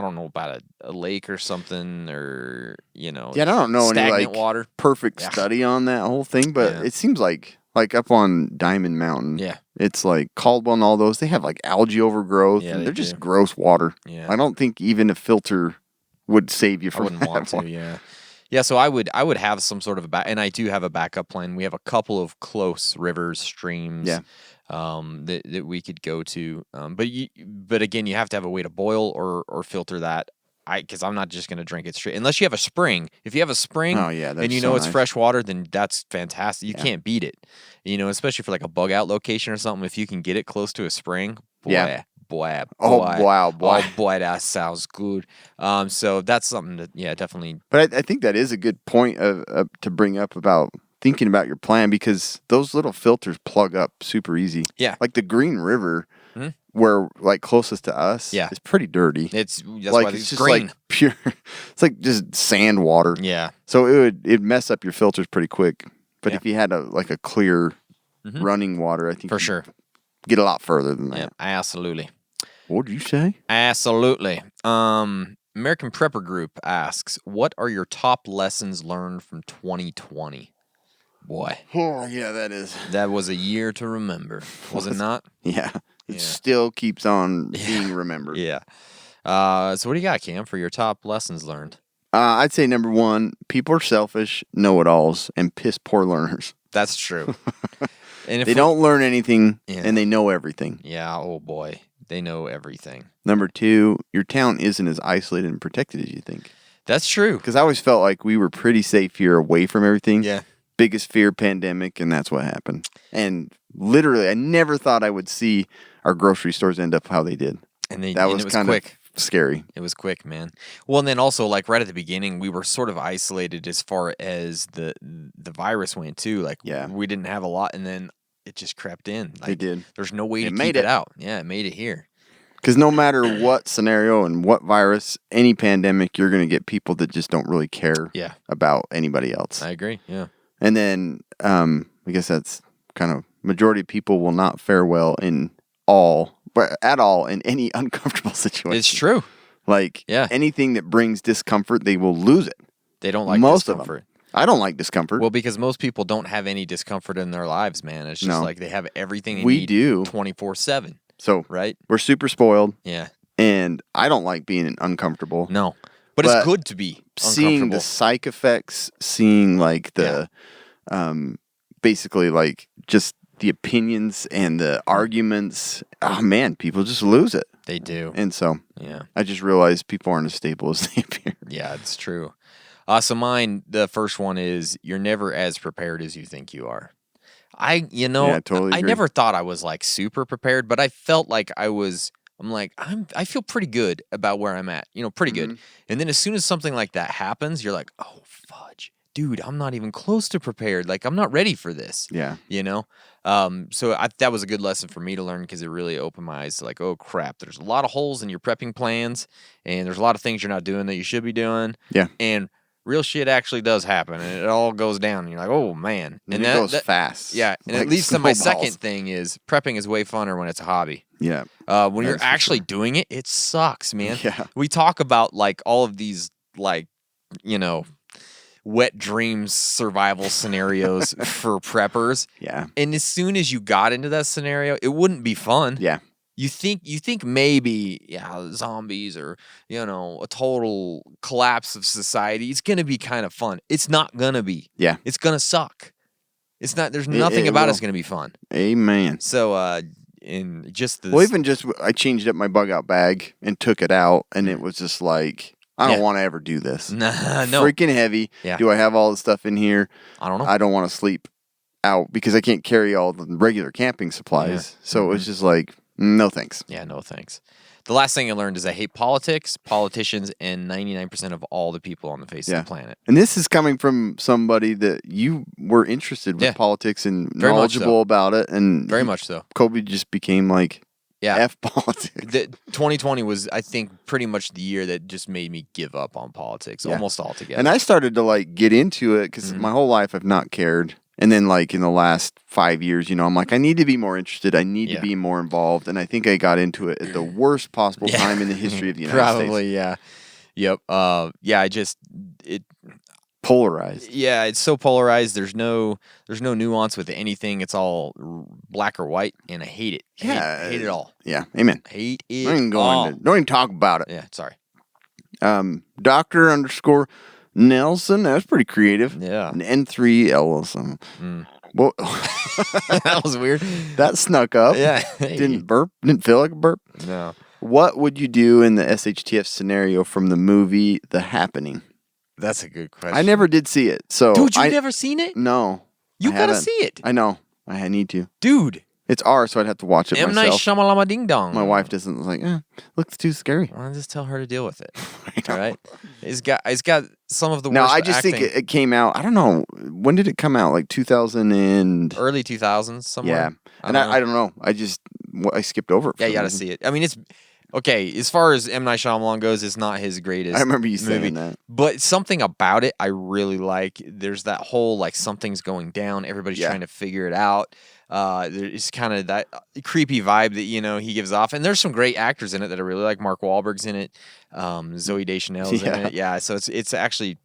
don't know about a lake or something, or Yeah, I don't know any like water. Perfect study on that whole thing, but it seems like up on Diamond Mountain, it's like Caldwell and all those. They have like algae overgrowth, and they're just gross water. Yeah, I don't think even a filter would save you from. I wouldn't want to. Yeah. So I would have some sort of and I do have a backup plan. We have a couple of close rivers, streams. Yeah. That we could go to, but again, you have to have a way to boil or filter that. Because I'm not just going to drink it straight unless you have a spring. If you have a spring, and it's nice. fresh water, then that's fantastic. You can't beat it, especially for like a bug out location or something. If you can get it close to a spring, boy, that sounds good. So that's something that definitely. But I think that is a good point to bring up about thinking about your plan, because those little filters plug up super easy. Yeah, like the Green River. Mm-hmm. Where like closest to us, it's pretty dirty. That's like why it's just green. like pure. It's like just sand water. Yeah. So it'd mess up your filters pretty quick. But if you had a clear running water, I think for sure get a lot further than that. Yeah, absolutely. What did you say? Absolutely. American Prepper Group asks, "What are your top lessons learned from 2020?" Boy. Oh yeah, that was a year to remember, was it not? Yeah. It still keeps on being remembered. Yeah. So what do you got, Cam, for your top lessons learned? I'd say number 1, people are selfish, know-it-alls, and piss-poor learners. That's true. And if they don't learn anything, and they know everything. Yeah, oh boy. They know everything. Number 2, your town isn't as isolated and protected as you think. That's true. Because I always felt like we were pretty safe here away from everything. Yeah. Biggest fear, pandemic, and that's what happened. And literally, I never thought I would see our grocery stores end up how they did. And That was it was kind quick. of scary. It was quick, man. Well, and then also, like right at the beginning, we were sort of isolated as far as the virus went too. Like, Yeah. we didn't have a lot, and then it just crept in. Like, It did. There's no way to It keep made it it. out. Yeah, it made it here. Because no matter what scenario and what virus, any pandemic, you're going to get people that just don't really care Yeah. about anybody else. I agree. Yeah. And then I guess that's kind of majority of people will not fare well at all in any uncomfortable situation. It's true. Like Yeah. anything that brings discomfort, they will lose it. They don't like Most discomfort. of them. I don't like discomfort. Well, because most people don't have any discomfort in their lives, man. It's just No. like they have everything they We need do. 24/7, So right? we're super spoiled, Yeah. and I don't like being uncomfortable. No. But But it's good to be Seeing uncomfortable. the psych effects, seeing like the, basically like just the opinions and the arguments. Oh man, people just lose it. They do. And so Yeah. I just realized people aren't as stable as they appear. Yeah, it's true. So mine, the first one is you're never as prepared as you think you are. Yeah, I totally I agree. never thought I was like super prepared, but I felt like I feel pretty good about where I'm at, pretty good. Mm-hmm. And then as soon as something like that happens, you're like, oh, fudge, dude, I'm not even close to prepared. Like, I'm not ready for this. Yeah. So that was a good lesson for me to learn because it really opened my eyes to like, oh crap, there's a lot of holes in your prepping plans and there's a lot of things you're not doing that you should be doing. Yeah. And real shit actually does happen and it all goes down and you're like, oh man. And it goes fast. Yeah. And like at least then my snowballs. second thing is prepping is way funner when it's a hobby. Yeah. When you're That's for actually sure. doing it, it sucks, man. Yeah. We talk about like all of these like, wet dreams survival scenarios for preppers. Yeah. And as soon as you got into that scenario, it wouldn't be fun. Yeah. You think maybe, zombies or, a total collapse of society. It's going to be kind of fun. It's not going to be. Yeah. It's going to suck. It's not, there's nothing it about will. it's going to be fun. Amen. So, in just the. Well, even just I changed up my bug out bag and took it out, and it was just like I don't Yeah. want to ever do this. Nah, no. Freaking heavy. Yeah. Do I have all the stuff in here? I don't know. I don't want to sleep out because I can't carry all the regular camping supplies. Yeah. So it was just like, no thanks. Yeah, no thanks. The last thing I learned is I hate politics, politicians, and 99% of all the people on the face of the planet. And this is coming from somebody that you were interested with Yeah. politics and Very much knowledgeable so. about it. And Very much so. Kobe just became like Yeah. F politics. 2020 was, I think, pretty much the year that just made me give up on politics Yeah. almost altogether. And I started to like get into it because my whole life I've not cared. And then like in the last 5 years, I'm like, I need to be more interested. I need to Yeah. be more involved. And I think I got into it at the worst possible time in the history of the United Probably, States. yeah. Yep. Polarized. Yeah, it's so polarized. There's no nuance with anything. It's all black or white, and I hate it. Hate it all. Yeah. Amen. Hate it Don't even go all. into, don't even talk about it. Yeah, sorry. Dr. _Nelson. That's pretty creative. Yeah. An N3 Ellison. Well, That was weird. that snuck up. Yeah. Didn't burp. Didn't feel like a burp. No. What would you do in the SHTF scenario from the movie The Happening? That's a good question. I never did see it. So Dude, you've I never seen it? No. You I gotta haven't. see it. I know. I need to. Dude. It's R, so I'd have to watch it M. Night myself. Shyamalama Ding Dong. My wife doesn't like, looks too scary. I'll just tell her to deal with it. know. All right. It's got some of the No, worst I just think acting. it came out. I don't know. When did it come out? Like 2000 and... Early 2000s somewhere. Yeah. And I don't know. I skipped over it. for Yeah, you some got to reason. see it. I mean, it's okay. As far as M. Night Shyamalan goes, it's not his greatest. I remember you movie, saying that. but something about it I really like. There's that whole like something's going down. Everybody's Yeah. trying to figure it out. There's kind of that creepy vibe that he gives off, and there's some great actors in it that I really like. Mark Wahlberg's in it. Zoe Deschanel's in Yeah. it. Yeah, so it's actually.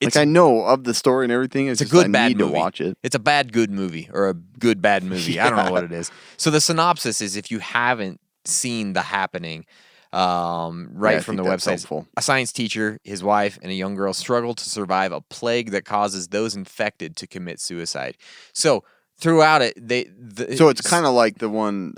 Like, I know of the story and everything. It's a just good I bad need movie. to watch it. It's a bad good movie or a good bad movie. I don't know Yeah. what it is. So the synopsis is if you haven't seen The Happening, right I from the think that's website, helpful. a science teacher, his wife, and a young girl struggle to survive a plague that causes those infected to commit suicide. So throughout it, So it's kind of like the one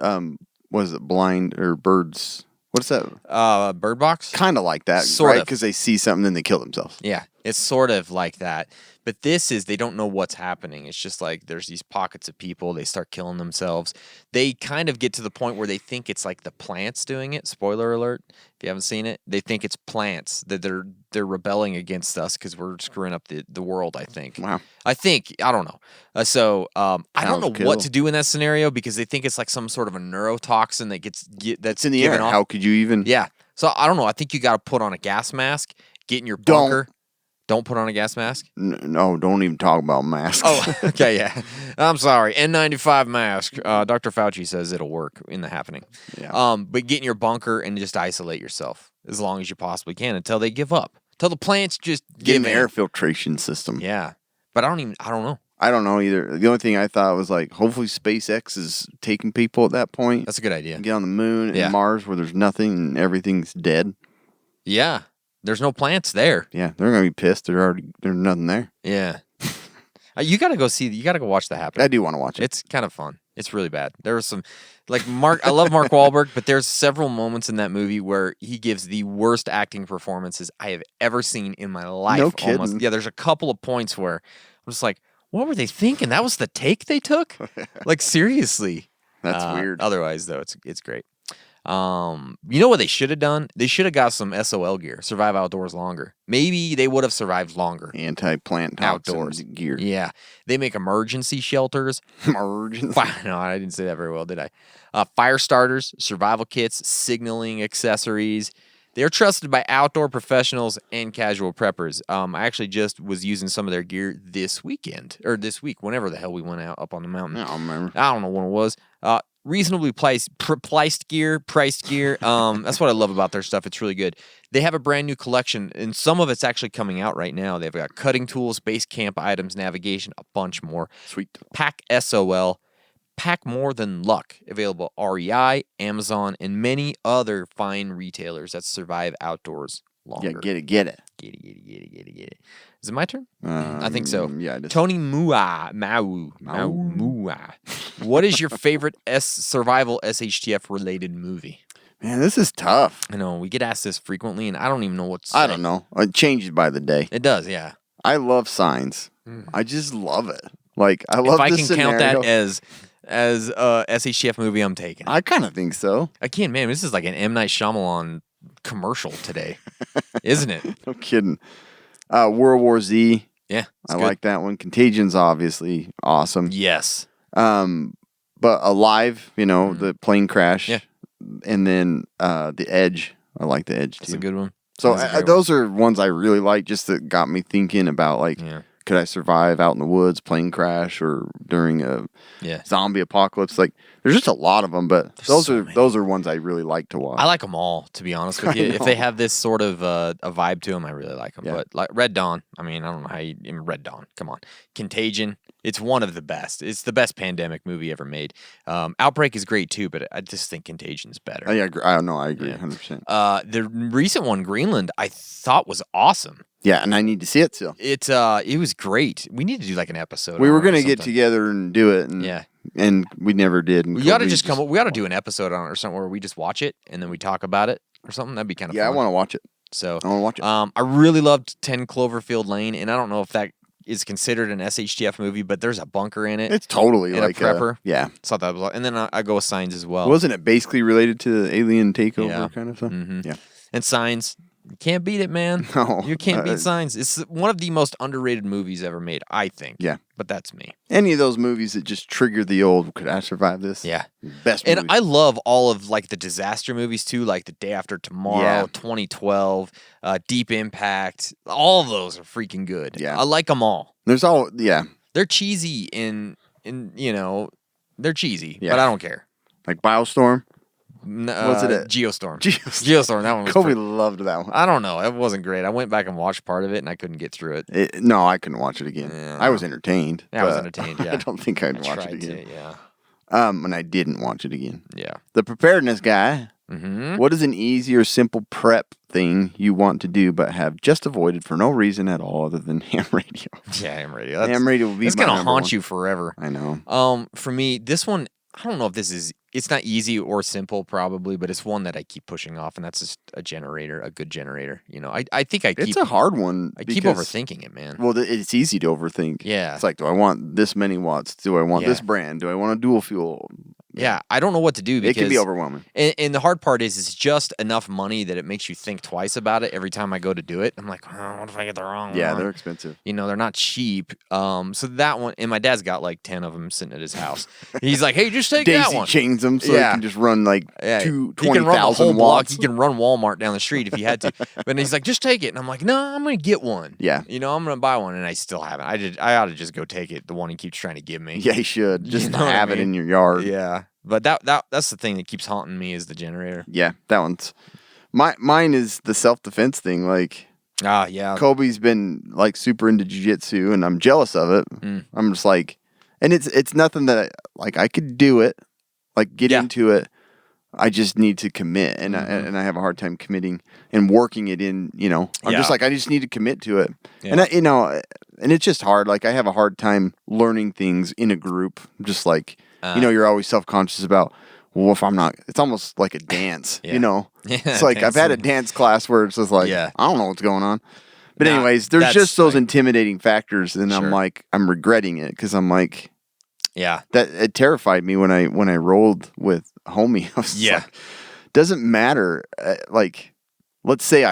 was it Blind or Birds? What's that? Bird Box? Kind of like that, Sort right? of. Because they see something, then they kill themselves. Yeah, it's sort of like that. But this is, they don't know what's happening. It's just like there's these pockets of people. They start killing themselves. They kind of get to the point where they think it's like the plants doing it. Spoiler alert, if you haven't seen it. They think it's plants, that they're rebelling against us because we're screwing up the world, I think. Wow. I don't know. I don't know Cows what kill. to do in that scenario because they think it's like some sort of a neurotoxin that's It's in the given air. off. How could you even? Yeah. So I don't know. I think you got to put on a gas mask, get in your Don't. bunker. Don't put on a gas mask? No, don't even talk about masks. Oh, okay, yeah. I'm sorry. N95 mask. Dr. Fauci says it'll work in the happening. Yeah. But get in your bunker and just isolate yourself as long as you possibly can until they give up. Until the plants just Get give an in. air filtration system. Yeah. But I don't know. I don't know either. The only thing I thought was like, hopefully SpaceX is taking people at that point. That's a good idea. Get on the moon Yeah. and Mars where there's nothing and everything's dead. Yeah. There's no plants there. Yeah, they're gonna be pissed. There's nothing there. Yeah. You got to go watch The Happening. I do want to watch it. It's kind of fun. It's really bad. There was some, like I love Mark Wahlberg, but there's several moments in that movie where he gives the worst acting performances I have ever seen in my life. No kidding. Almost. Yeah, there's a couple of points where I'm just like, what were they thinking? That was the take they took? Like, seriously. That's weird. Otherwise, though, it's great. You know what they should have done? They should have got some SOL gear, survive outdoors longer. Maybe they would have survived longer. Anti-plant Outdoors gear. Yeah. They make emergency shelters. Emergency. No, I didn't say that very well, did I? Fire starters, survival kits, signaling accessories. They're trusted by outdoor professionals and casual preppers. I actually just was using some of their gear this week, whenever the hell we went out up on the mountain. I don't remember. I don't know when it was. Reasonably priced gear. That's what I love about their stuff. It's really good. They have a brand new collection, and some of it's actually coming out right now. They've got cutting tools, base camp items, navigation, a bunch more. Sweet. Pack SOL, Pack More Than Luck, available REI, Amazon, and many other fine retailers that survive outdoors longer. Yeah, get it. Get it. Is it my turn? I think so. Yeah, it is. Tony Mua. What is your favorite survival SHTF related movie? Man, this is tough. I know we get asked this frequently, and I don't even know what to say. I don't know. It changes by the day. It does, yeah. I love Signs. I just love it. Like, I love If I this can scenario. count that as a SHTF movie, I'm taking. I kind of think so. I can't, man. This is like an M. Night Shyamalan commercial today, isn't it? No kidding. World War Z. Yeah, I like that one. Contagion's obviously awesome. Yes. But Alive, the plane crash. Yeah. And then The Edge. I like The Edge too. That's a good one. So That's a great those are ones I really like, just that got me thinking about like, could I survive out in the woods, plane crash, or during a zombie apocalypse? Like, there's just a lot of them, but those are ones I really like to watch. I like them all, to be honest with you. If they have this sort of a vibe to them, I really like them. Yeah. But like Red Dawn, I mean, I don't know how you Red Dawn. Come on, Contagion. It's one of the best. It's the best pandemic movie ever made. Outbreak is great too, but I just think Contagion's better. I agree. I agree 100%. The recent one, Greenland, I thought was awesome. Yeah, and I need to see it still. It was great. We need to do like an episode. We were going to get together and do it, and we never did. And We ought to just come up. We ought to do an episode on it or something where we just watch it and then we talk about it or something. That'd be kind of fun. I want to watch it. So I want to watch it. I really loved 10 Cloverfield Lane, and I don't know if that is considered an SHTF movie, but there's a bunker in it. It's totally and like a prepper. Yeah. So that was, and then I go with Signs as well. Wasn't it basically related to the alien takeover kind of stuff? Mm-hmm. Yeah. And Signs, you can't beat it, man. No. You can't beat Signs. It's one of the most underrated movies ever made, I think. Yeah. But that's me. Any of those movies that just trigger the old, could I survive this? Yeah. Best And movies. I love all of like the disaster movies too, like The Day After Tomorrow, 2012, Deep Impact. All of those are freaking good. Yeah. I like them all. There's all, They're cheesy they're cheesy, Yeah. but I don't care. like Biostorm. Was it a- Geostorm? Geostorm. That one was Kobe pretty- loved that one. I don't know. It wasn't great. I went back and watched part of it, and I couldn't get through it. No, I couldn't watch it again. Yeah. I was entertained. I was but entertained, yeah. I don't think I'd watch it Tried again. to, yeah. And I didn't watch it again. Yeah. The preparedness guy. Mm-hmm. What is an easy or simple prep thing you want to do but have just avoided for no reason at all other than ham radio? Yeah, ham radio. Ham radio will be It's my gonna number haunt one. you forever. I know. For me, this one, I don't know if this is it's not easy or simple probably, but it's one that I keep pushing off, and that's just a generator, a good generator. I think It's a hard one. I keep because- overthinking it, man. Well, it's easy to overthink. Yeah. It's like, do I want this many watts? Do I want Yeah. this brand? Do I want a dual fuel? Yeah, I don't know what to do because It can be overwhelming. And the hard part is it's just enough money that it makes you think twice about it every time I go to do it. I'm like, oh, what if I get the wrong Yeah, one? they're expensive. They're not cheap. So that one, and my dad's got like 10 of them sitting at his house. He's like, hey, just take that Daisy one. chains them so Yeah. it can just run like Yeah, he can run the 20,000 whole block. watts. He can run Walmart down the street if he had to. But he's like, just take it. And I'm like, no, I'm going to get one. Yeah. I'm going to buy one. And I still haven't. I ought to just go take it, the one he keeps trying to give me. Yeah, you should. Just know what I have it mean? in your yard. Yeah. But that's the thing that keeps haunting me is the generator. Yeah, that one's... Mine is the self-defense thing. Like, Yeah. Kobe's been like super into jiu-jitsu, and I'm jealous of it. Mm. I'm just like... And it's nothing that, I could do it, like, get Yeah. into it. I just need to commit, and Mm-hmm. I have a hard time committing and working it in. I'm just Yeah. like, I just need to commit to it, Yeah. and and it's just hard. Like, I have a hard time learning things in a group. Just like you're always self conscious about. Well, if I'm not, it's almost like a dance. Yeah. It's Yeah, like I've had a dancing. dance class where it's just like Yeah. I don't know what's going on. But Nah, anyways, there's that's just those like- intimidating factors, and I'm Sure. like, I'm regretting it because I'm like. Yeah. That it terrified me when I rolled with homie. I was Yeah. like, doesn't matter. Let's say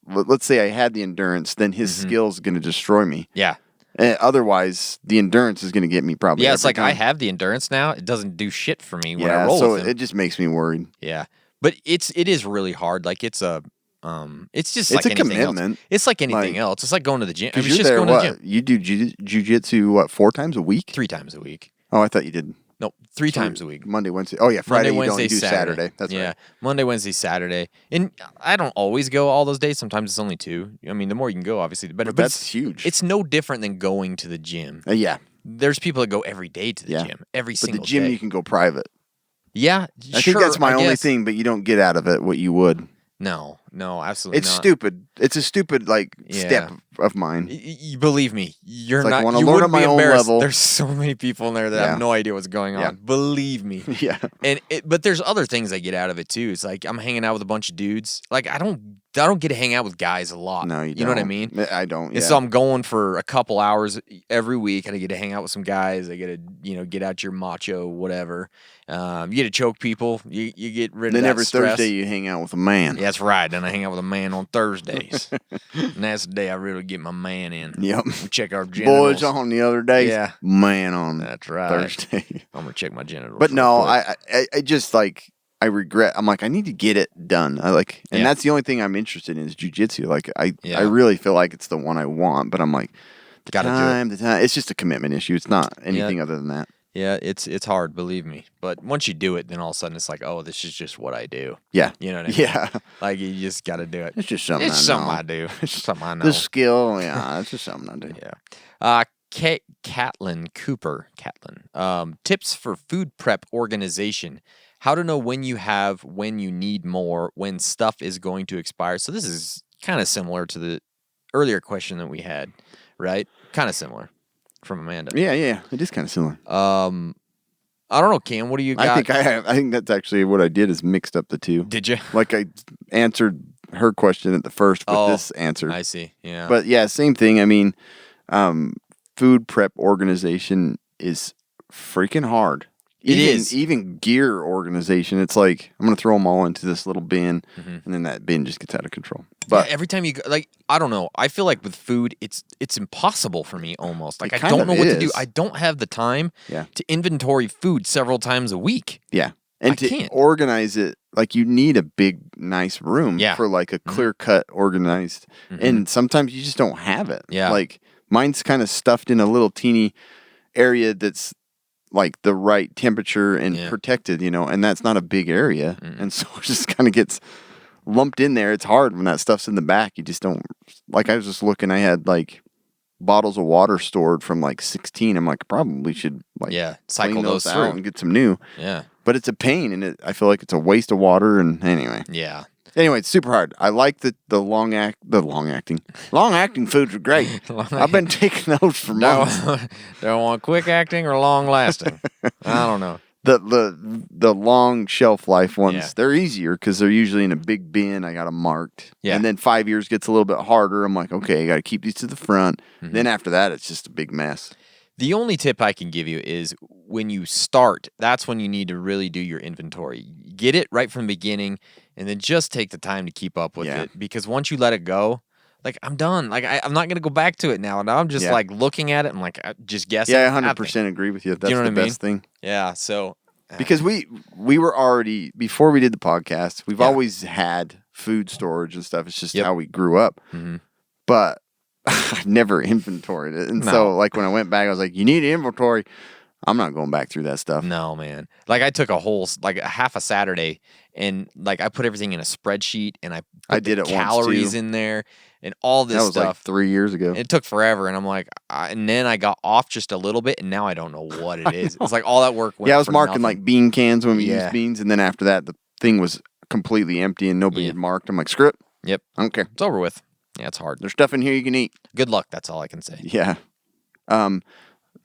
let's say I had the endurance, then his Mm-hmm. skill's going to destroy me. Yeah. Otherwise, the endurance is going to get me probably. Yeah, it's every like I time. have the endurance now. It doesn't do shit for me when I Yeah, roll so with him. it just makes me worried. Yeah. But it is really hard. Like it's a it's just It's like a anything commitment. else. It's like anything Like- else. It's like going to the gym. I Because mean, it's you're just there, going to the what? gym You do jujitsu 4 times a week? 3 times a week. Oh, I thought you did No, 3 times a week. Monday, Wednesday. Oh yeah, Friday. Monday, you Wednesday, don't do Saturday. That's yeah. right. Monday, Wednesday, Saturday. And I don't always go all those days. Sometimes it's only 2. I mean, the more you can go, obviously, the better. But it's- that's huge. It's no different than going to the gym. Yeah, There's people that go every day to the yeah. gym. Every But the single gym day. you can go private. Yeah, I sure, think that's my I only guess. thing, but you don't get out of it what you would. No, absolutely It's not. stupid. It's a stupid Yeah. step of mine. You believe me, you're It's like, I not. wanna You learn wouldn't at be my own embarrassed. level. There's so many people in there that Yeah. have no idea what's going on. Yeah. Believe me. Yeah. But there's other things I get out of it too. It's like I'm hanging out with a bunch of dudes. Like I don't get to hang out with guys a lot. No, you don't. You know what I mean? I don't. And Yeah. so I'm going for a couple hours every week. I get to hang out with some guys. I get to, get out your macho, whatever. You get to choke people. You get rid then of that every stress. Thursday you hang out with a man. Yeah, that's right. Then I hang out with a man on Thursdays. And that's the day I really get my man in. Yep. We check our genitals. Boys on the other day. Yeah. Man on That's right. Thursday. I'm going to check my genitals. But real no, quick. I just like I regret. I'm like I need to get it done. And Yeah. that's the only thing I'm interested in is jujitsu. Like I Yeah. really feel like it's the one I want. But I'm like Gotta do it. the time. It's just a commitment issue. It's not anything other than that. Yeah, it's hard, believe me. But once you do it, then all of a sudden it's like, oh, this is just what I do. Yeah. You know what I mean? Yeah. Like you just got to do it. It's just something. It's I something know. I do. It's something I know. The skill. Yeah. It's just something I do. Yeah. Catlin Cooper. Tips for food prep organization. How to know when you have, when you need more, when stuff is going to expire. So this is kind of similar to the earlier question that we had, right? Kind of similar from Amanda. Yeah. Yeah. It is kind of similar. I don't know, Cam. What do you got? I think that's actually what I did is mixed up the two. Did you? Like I answered her question at the first with Oh, this answer. I see. Yeah. But yeah, same thing. I mean, food prep organization is freaking hard. It Even, is. Even gear organization. It's like, I'm going to throw them all into this little bin, Mm-hmm. and then that bin just gets out of control. But But every time you go, like, I don't know. I feel like with food, it's impossible for me almost. Like It I kind don't of know what to do. is. I don't have the time Yeah. to inventory food several times a week. yeah. And I to can't. organize it, like you need a big, nice room Yeah. for like a clear cut organized. And sometimes you just don't have it. Yeah. Like mine's kind of stuffed in a little teeny area that's like the right temperature and Yeah. protected, and that's not a big area. And so it just kind of gets lumped in there. It's hard when that stuff's in the back. You just don't, like I was just looking, I had like bottles of water stored from like 16. I'm like, probably should like Yeah, cycle clean those out through. and get some new. Yeah. But it's a pain, and I feel like it's a waste of water. And anyway, Yeah. it's super hard. I like the long acting foods are great. I've been taking those for months. Don't want quick acting or long lasting. I don't know. The long shelf life ones, Yeah. they're easier because they're usually in a big bin. I got them marked. Yeah. And then 5 years gets a little bit harder. I'm like, okay, I got to keep these to the front. Mm-hmm. Then after that, it's just a big mess. The only tip I can give you is when you start, that's when you need to really do your inventory. Get it right from the beginning, and then just take the time to keep up with Yeah. it. Because once you let it go, like, I'm done. Like, I'm not going to go back to it now. Now I'm just, Yeah. like, looking at it and, like, just guessing. Yeah, I Nothing. 100% agree with you. That's know what the I mean? best thing. Yeah, so... Because we were already, before we did the podcast, we've Yeah. always had food storage and stuff. It's just Yep. how we grew up. Mm-hmm. But I've never inventoried it. And No. so, like, when I went back, I was like, you need an inventory. I'm not going back through that stuff. No, man. Like, I took a half a Saturday, and, like, I put everything in a spreadsheet, and I put did the it once, calories too. in there, and all this That was stuff. like 3 years ago. It took forever, and I'm like, and then I got off just a little bit, and now I don't know what it is. It's like all that work went Yeah, I was for marking nothing. like bean cans when we Yeah. used beans, and then after that, the thing was completely empty and nobody Yeah. had marked. I'm like, screw it. Yep, I don't care. it's over with. Yeah, it's hard. There's stuff in here you can eat. Good luck. That's all I can say. Yeah.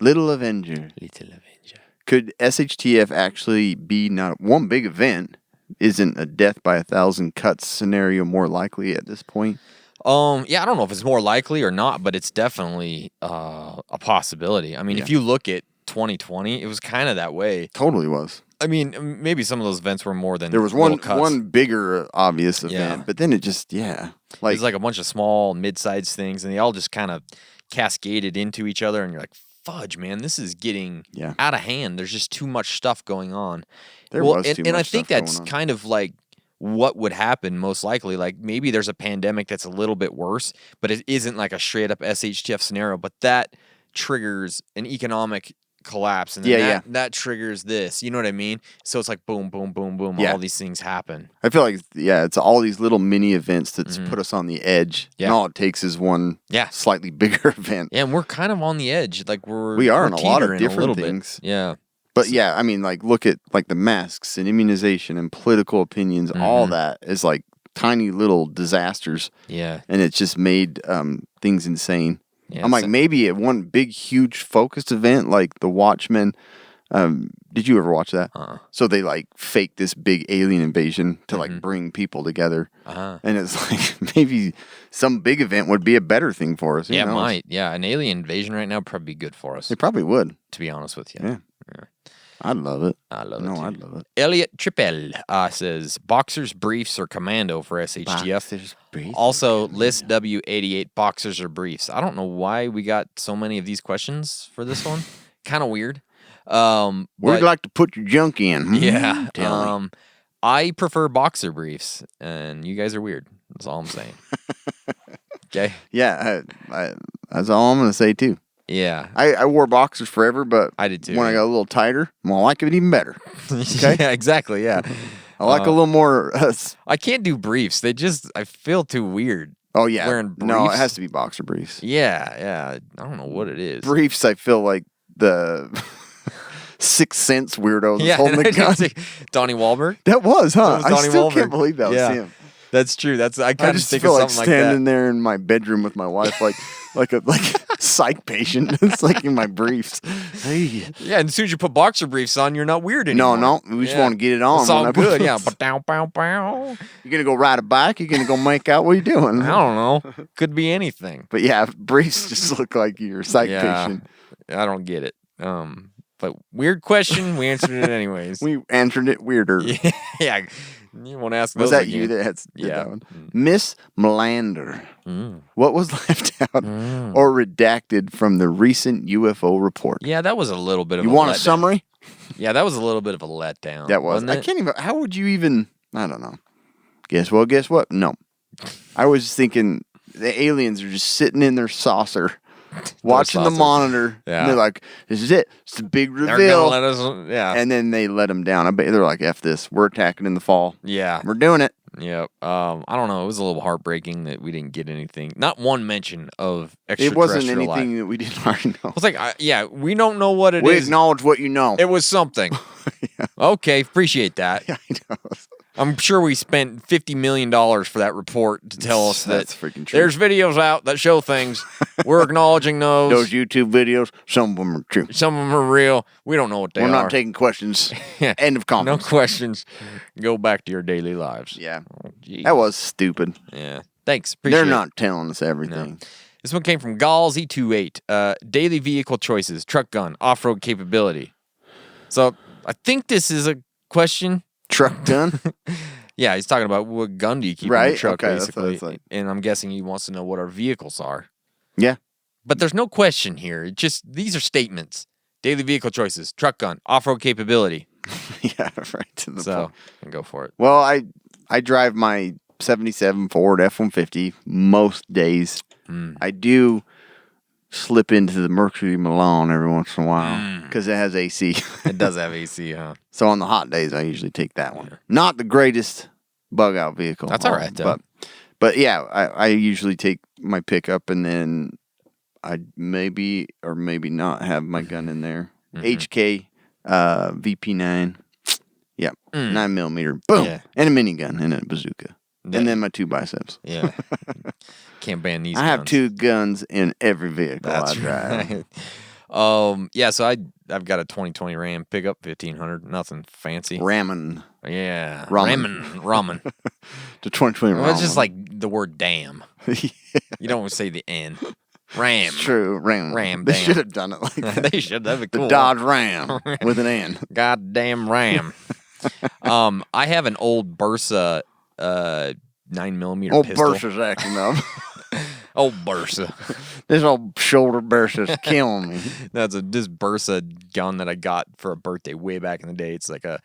Little Avenger. Little Avenger. Could SHTF actually be not one big event? Isn't a death by 1,000 cuts scenario more likely at this point? Yeah, I don't know if it's more likely or not, but it's definitely a possibility. I mean, if you look at 2020, it was kind of that way. Totally was. I mean, maybe some of those events were more than There was little one cuts. one bigger obvious event, Yeah. but then it just It's like a bunch of small, mid-sized things, and they all just kind of cascaded into each other, and you're like, fudge, man, this is getting Yeah. out of hand. There's just too much stuff going on. There was and, too and much I think stuff that's going on. kind of like what would happen most likely. Like, maybe there's a pandemic that's a little bit worse, but it isn't like a straight-up SHTF scenario, but that triggers an economic collapse, and then that triggers this. You know what I mean? So it's like boom, boom, boom, boom. Yeah. All these things happen. I feel like it's all these little mini events that's put us on the edge. Yeah. And all it takes is one Yeah. slightly bigger event. Yeah, and we're kind of on the edge. Like We are we're in a lot of teetering different little bit. things. Yeah. But yeah, I mean, like, look at like the masks and immunization and political opinions. All that is like tiny little disasters, Yeah. and it's just made things insane. Yeah, I'm like, so- maybe at one big, huge, focused event like the Watchmen. Did you ever watch that? So they like fake this big alien invasion to like bring people together, and it's like maybe some big event would be a better thing for us. Who Yeah, it knows? might. Yeah, an alien invasion right now would probably be good for us, It probably would. to be honest with you. Yeah. I'd love it. I love it. No, too. I'd love it. Elliot Trippel says boxers, briefs, or commando for SHTF. Boxers, briefs, Also, list W88 boxers or briefs. I don't know why we got so many of these questions for this one. Kind of weird. Where'd but- you like to put your junk in? Yeah. Tell me. I prefer boxer briefs, and you guys are weird. That's all I'm saying. Okay. Yeah, that's all I'm going to say, too. Yeah. I wore boxers forever, but I did too, when I yeah. got a little tighter, well, I like it even better. Okay? Yeah, exactly. Yeah. I like a little more. I can't do briefs. I feel too weird. Oh, yeah. Wearing No, it briefs? has to be boxer briefs. Yeah. Yeah. I don't know what it is. Briefs, I feel like the Sixth Sense weirdo that's Yeah. holding the gun. Donnie Wahlberg. That was, huh? That was I Donnie still Wahlberg. can't believe that was Yeah. him. That's true. I I kind of just think feel of like something like standing that. there in my bedroom with my wife, like a psych patient. It's like in my briefs. Hey. Yeah, and as soon as you put boxer briefs on, you're not weird anymore. No, we just want to get it on. It's all when I- good. Yeah. Ba-dow-bow-bow. You gonna go ride a bike? You gonna go make out? What are you doing? I don't know. Could be anything. But yeah, briefs just look like you're a psych Yeah. patient. I don't get it. But weird question. We answered it anyways. We answered it weirder. Yeah. You won't ask Was those that you again. that did Yeah. that one? Miss Melander. Mm. What was left out or redacted from the recent UFO report? Yeah, that was a little bit of You a want a letdown. summary? Yeah, that was a little bit of a letdown. That was. wasn't I it? can't even. How would you even? I don't know. Guess what? Guess what? No. I was just thinking the aliens are just sitting in their saucer, watching the saucer. monitor. Yeah. And they're like, "This is it. It's the big They're reveal." gonna let us. Yeah. And then they let them down. I bet they're like, "F this. We're attacking in the fall. Yeah. We're doing it." Yep. I don't know. It was a little heartbreaking that we didn't get anything. Not one mention of It extraterrestrial wasn't life. anything that we didn't already know. I was like, yeah, we don't know what it We is. acknowledge what you know. It was something. Okay, appreciate that. I know. I'm sure we spent $50 million for that report to tell us that That's freaking true. there's videos out that show things. We're acknowledging those. Those YouTube videos, some of them are true. Some of them are real. We don't know what they are. We're not taking questions. End of No conference. questions. Go back to your daily lives. Yeah. Oh, geez. That was stupid. Yeah. Thanks. Appreciate They're it. not telling us everything. This one came from Gall Z28. Daily vehicle choices, truck gun, off-road capability. So I think this is a question. Truck gun? Yeah, he's talking about what gun do you keep in Right, the truck, okay, that's what basically. it's like. And I'm guessing he wants to know what our vehicles are. Yeah. But there's no question here. It just these are statements. Daily vehicle choices, truck gun, off-road capability. Yeah, right to the So point. go for it. Well, I drive my 77 Ford F-150 most days. I do slip into the Mercury Milan every once in a while because it has AC. It does have AC, huh? So on the hot days, I usually take that one. Not the greatest bug out vehicle. That's all right, though. But yeah, I usually take my pickup and then I maybe or maybe not have my gun in there. HK VP9. Yeah, 9mm. Boom. Yeah. And a minigun and a bazooka. And then my 2 biceps. Yeah. Can't ban these I have guns. 2 guns in every vehicle That's I drive. right. Yeah, so I've got a 2020 Ram pickup, 1500, nothing fancy. Ramen. Yeah. Ramen. Ramen. The 2020 Well, it's ramen. just like the word damn. You don't say the N. Ram. It's true. Ram. Ram, They damn. should have done it like that. They should. That'd be The cool. Dodge Ram with an N. Goddamn Ram. I have an old Bursa 9mm Old pistol. Bursa's acting up. Old Bursa. This old shoulder Bursa's killing me. That's this Bursa gun that I got for a birthday way back in the day. It's like a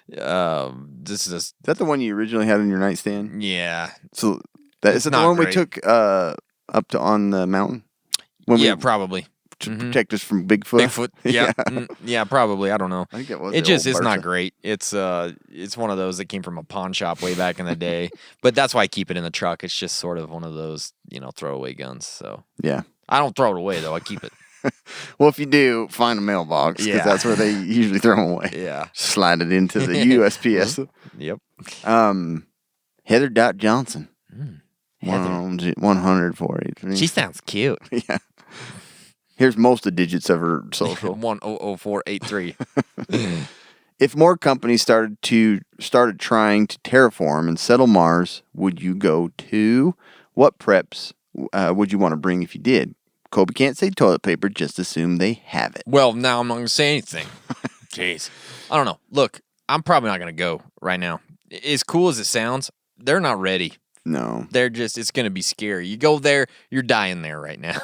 this is Is that the one you originally had in your nightstand? yeah. So that is it the not one we great. took up to on the mountain? When Yeah, we, probably. to protect us from Bigfoot. Bigfoot. Yeah. Yeah, probably. I don't know. I think it was. It the just old it's not Bursa. great. It's one of those that came from a pawn shop way back in the day. But that's why I keep it in the truck. It's just sort of one of those, throwaway guns. So Yeah. I don't throw it away though. I keep it. Well, if you do, find a mailbox because Yeah. that's where they usually throw them away. Yeah. Slide it into the USPS. Yep. Heather Dot Johnson. Heather. 100 483. She sounds cute. Yeah. Here's most of the digits of her social. 100483. If more companies started trying to terraform and settle Mars, would you go to? What preps would you want to bring if you did? Kobe can't say toilet paper. Just assume they have it. Well, now I'm not going to say anything. Jeez. I don't know. Look, I'm probably not going to go right now. As cool as it sounds, they're not ready. No. They're just, it's going to be scary. You go there, you're dying there right now.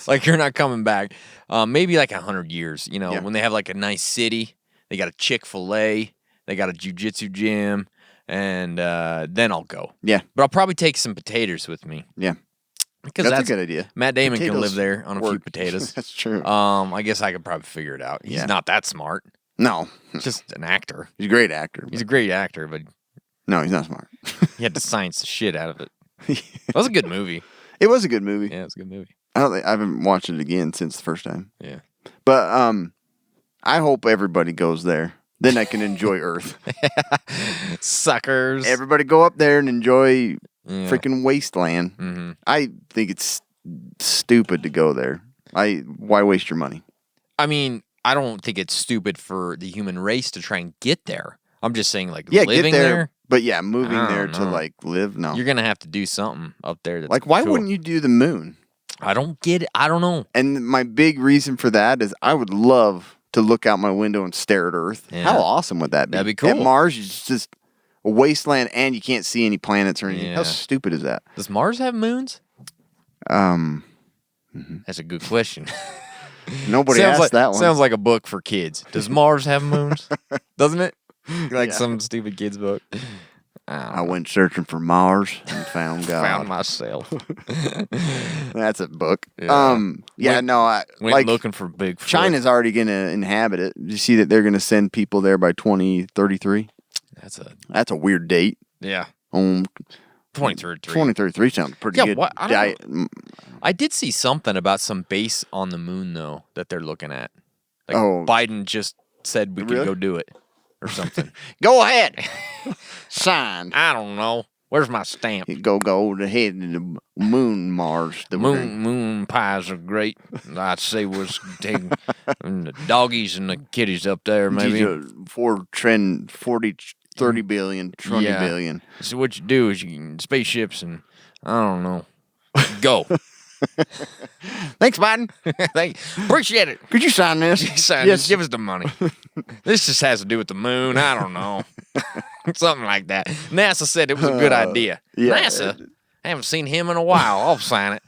Like, you're not coming back. Maybe like 100 years, Yeah. when they have like a nice city, they got a Chick-fil-A, they got a jiu-jitsu gym, and then I'll go. Yeah. But I'll probably take some potatoes with me. Yeah. Because That's a good idea. Matt Damon can Potatoes live there on a few work. potatoes. That's true. I guess I could probably figure it out. He's Yeah. not that smart. No. Just an actor. He's a great actor. He's a great actor, but No, he's not smart. he had to science the shit out of it. That was a good movie. It was a good movie. Yeah, it was a good movie. I haven't watched it again since the first time. Yeah. But I hope everybody goes there. Then I can enjoy Earth. Suckers. Everybody go up there and enjoy Yeah. freaking wasteland. Mm-hmm. I think it's stupid to go there. Why waste your money? I mean, I don't think it's stupid for the human race to try and get there. I'm just saying, like, Yeah, living get there, there, but yeah, moving I there don't to know. like live. No, you're going to have to do something up there. That's like why cool. wouldn't you do the moon? I don't get it. I don't know. And my big reason for that is I would love to look out my window and stare at Earth. Yeah. How awesome would that be? That'd be cool. At Mars, it's just a wasteland, and you can't see any planets or anything. Yeah. How stupid is that? Does Mars have moons? That's a good question. Nobody sounds asked like, that one. Sounds like a book for kids. Does Mars have moons? Doesn't it? Like Yeah. some stupid kid's book. I went searching for Mars and found God. Found myself. That's a book. Yeah. Went Went looking for Bigfoot. China's already going to inhabit it. Did you see that they're going to send people there by 2033? That's a weird date. Yeah. 2033 2033. sounds pretty Yeah, good. what? I did see something about some base on the moon though that they're looking at. Like Oh. Biden just said we Really? could go do it. or something. Go ahead. Signed. I don't know. Where's my stamp? Go ahead to the moon, Mars. Moon pies are great. I'd say we'll take the doggies and the kitties up there, maybe. For trend 40, 30 billion, 20 billion. So what you do is you can spaceships and I don't know. Go. Thanks, Biden. Appreciate it. Could you sign this? Yes. Give us the money. This just has to do with the moon. I don't know. Something like that. NASA said it was a good idea. Yeah. NASA? I haven't seen him in a while. I'll sign it.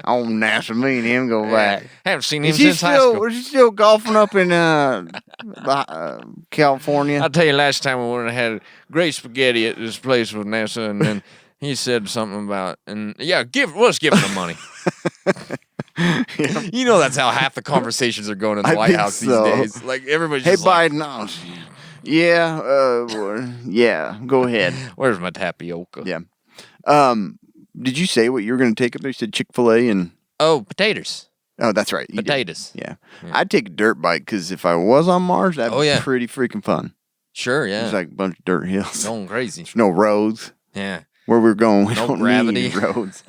Oh, NASA, me and him go back. Haven't seen him since high school. Was he still golfing up in California? I'll tell you, last time we went and had great spaghetti at this place with NASA, and then he said something about, let's give him the money. You know that's how half the conversations are going in the White House these days. Like everybody's just Biden, yeah, go ahead. Where's my tapioca? Yeah. Did you say what you were going to take up there? You said Chick-fil-A and... Oh, potatoes. Oh, that's right. Potatoes. Yeah. I'd take a dirt bike because if I was on Mars, that'd be pretty freaking fun. Sure, yeah. There's like a bunch of dirt hills. Going crazy. There's no roads. Yeah. Where we're going, we no don't gravity. need roads.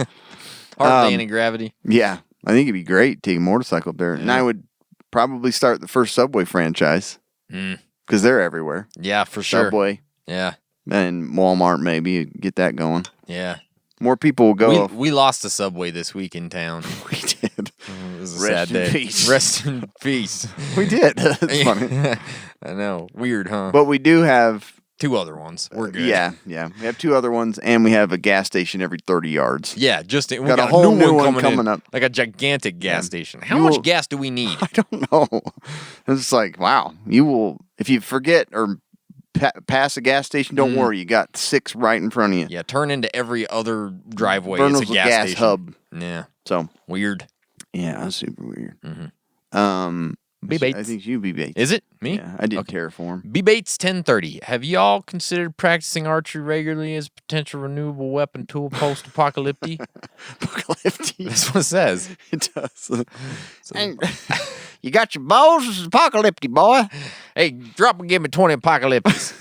Hardly any gravity. Yeah. I think it'd be great to take a motorcycle up there. Yeah. And I would probably start the first Subway franchise because they're everywhere. Yeah, for sure. Subway. Yeah. And Walmart, maybe. Get that going. Yeah. More people will go. We lost the Subway this week in town. We did. It was a sad day. Peace. Rest in peace. We did. That's funny. I know. Weird, huh? But we do have... 2 other ones. We're good. Yeah. We have 2 other ones, and we have a gas station every 30 yards. Yeah, we got a whole new one coming up. Like a gigantic gas station. How much gas do we need? I don't know. It's like, wow. You will, if you forget or pass a gas station, don't worry. You got 6 right in front of you. Yeah, turn into every other driveway. Vernal's it's a gas station. hub. Yeah. So. Weird. Yeah, that's super weird. Mm-hmm. B-Bates. I think you B-Bates. Is it? Me? Yeah, I did Terraform. B-Bates 1030. Have y'all considered practicing archery regularly as a potential renewable weapon tool post-apocalyptic? Apocalyptic. That's what it says. It does. You got your balls? It's apocalyptic, boy. Hey, drop and give me 20 apocalyptics.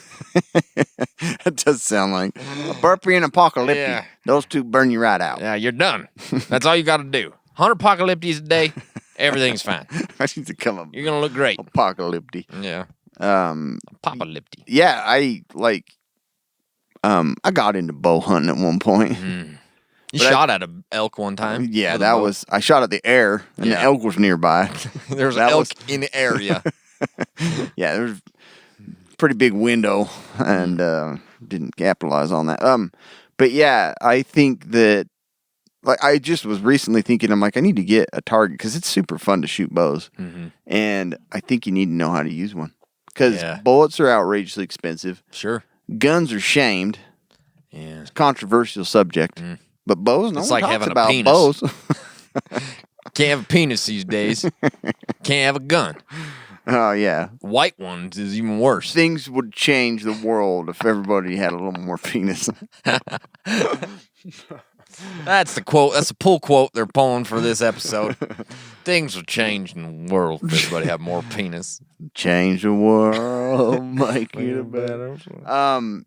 That does sound like a burpee and apocalyptic. Yeah. Those 2 burn you right out. Yeah, you're done. That's all you got to do. 100 apocalyptics a day. Everything's fine. I need to come up. You're gonna look great. Apocalyptic. Yeah. Apocalyptic. Yeah, I got into bow hunting at one point. You shot at an elk one time. Yeah, I shot at the air, and the elk was nearby. There was an elk in the area. Yeah, there was a pretty big window, and didn't capitalize on that. But yeah, I think that. Like, I just was recently thinking, I'm like, I need to get a target because it's super fun to shoot bows. And I think you need to know how to use one because bullets are outrageously expensive. Sure. Guns are shamed. Yeah. It's a controversial subject. But bows, no it's one like talks having about a penis. bows. Can't have a penis these days. Can't have a gun. Oh, yeah. White ones is even worse. Things would change the world if everybody had a little more penis. That's the quote. That's a pull quote they're pulling for this episode. Things will change in the world if everybody have more penis. Change the world, make it better.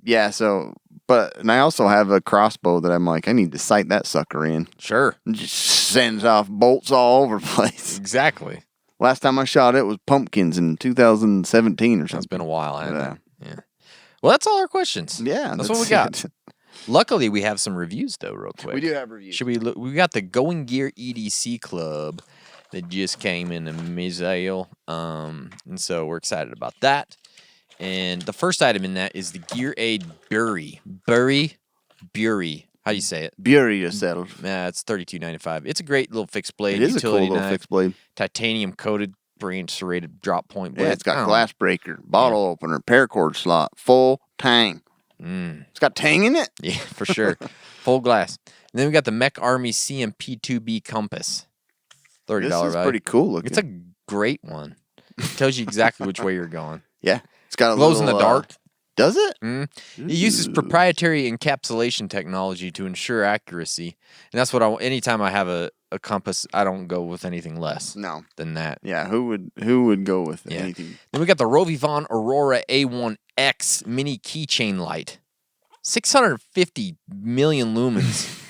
Yeah, so, and I also have a crossbow that I'm like, I need to sight that sucker in. Sure. It just sends off bolts all over the place. Exactly. Last time I shot it was pumpkins in 2017 or something. It's been a while, hasn't it? Yeah. Well, that's all our questions. Yeah, that's what we got. Luckily, we have some reviews, though, real quick. We do have reviews. Should we look? We got the Going Gear EDC Club that just came in the mail, and so we're excited about that. And the first item in that is the Gear Aid Bury. How do you say it? Bury yourself. Yeah, it's $32.95. It's a great little fixed blade. It is a cool little knife, fixed blade. Titanium coated, branched serrated drop point blade. Yeah, it's got glass breaker, bottle opener, paracord slot, full tang. It's got tang in it? Yeah, for sure. Full glass. And then we got the Mech Army CMP2B Compass. $30 This is value. pretty cool looking. It's a great one. It tells you exactly which way you're going. Yeah. It's got a Glows little, in the dark. Does it? It uses proprietary encapsulation technology to ensure accuracy. And that's what anytime I have a compass. I don't go with anything less No. than that. Yeah, who would go with Yeah. anything? Then we got the Rovivon Aurora A1X mini keychain light. 650 million lumens.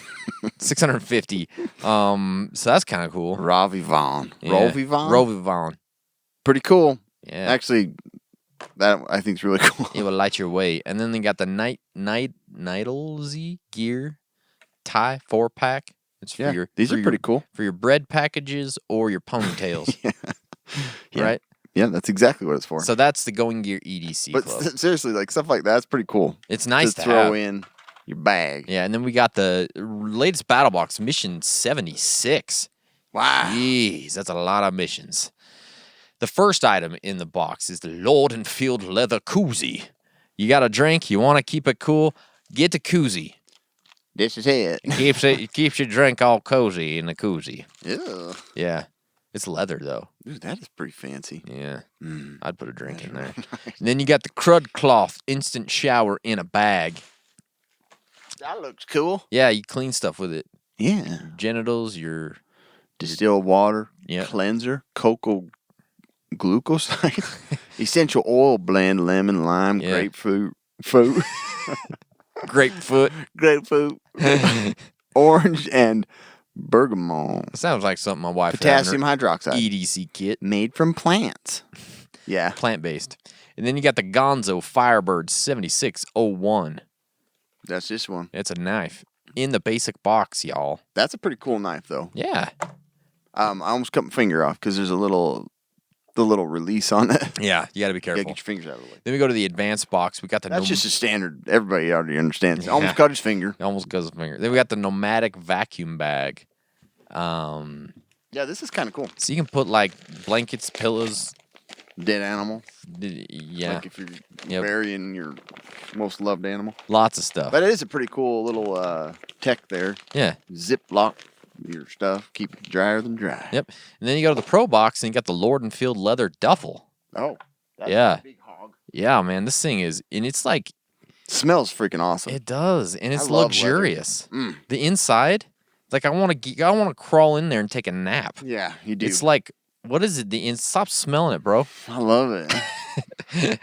650. So that's kind of cool. Rovivon. Yeah. Rovivon? Rovivon. Pretty cool. Yeah. Actually, that I think is really cool. It will light your way. And then they got the Nightlesy Gear tie 4-pack. It's for Yeah, these are pretty cool. For your bread packages or your ponytails. Yeah. Right? Yeah, that's exactly what it's for. So that's the Going Gear EDC but Club. seriously, like stuff like that's pretty cool. It's nice to throw have. in your bag. Yeah, and then we got the latest battle box, Mission 76. Wow. Jeez, that's a lot of missions. The first item in the box is the Lord and Field leather koozie. You got a drink, you want to keep it cool, get the koozie. This is it. It keeps your drink all cozy in the koozie. Ew. Yeah. It's leather though. Dude, that is pretty fancy. Yeah. I'd put a drink in there. And then you got the Crud Cloth instant shower in a bag. That looks cool. Yeah, you clean stuff with it. Yeah. Genitals, your Distilled water, Yeah. cleanser, cocoa glucoside, essential oil blend, lemon, lime, Yeah. grapefruit, fruit, grapefruit. grapefruit, orange, and bergamot. Sounds like something my wife Potassium had in her hydroxide. EDC kit. Made from plants. Yeah. Plant-based. And then you got the Gonzo Firebird 7601. That's this one. It's a knife in the basic box, y'all. That's a pretty cool knife, though. Yeah. I almost cut my finger off because there's the little release on it. Yeah, you got to be You gotta careful. get your fingers out of the way. Then we go to the advanced box. We got the That's just a standard. Everybody already understands. Almost Yeah. cut his finger. almost goes finger. Then we got the Nomadic vacuum bag. Yeah, this is kind of cool. So you can put like blankets, pillows. Dead animal. Yeah, Like if you're Yep. burying your most loved animal. lots of stuff. But it is a pretty cool little tech there. Yeah. Ziploc your stuff. Keep it drier than dry. Yep. And then you go to the Pro box and you got the Lord and Field leather duffel. Oh. That's Yeah. a big hog. Yeah, man, this thing is, and it's like Smells freaking awesome. it does, and it's love luxurious. leather. The inside, like I want to crawl in there and take a nap. Yeah, you do. It's like, what is it? Stop smelling it, bro. I love it.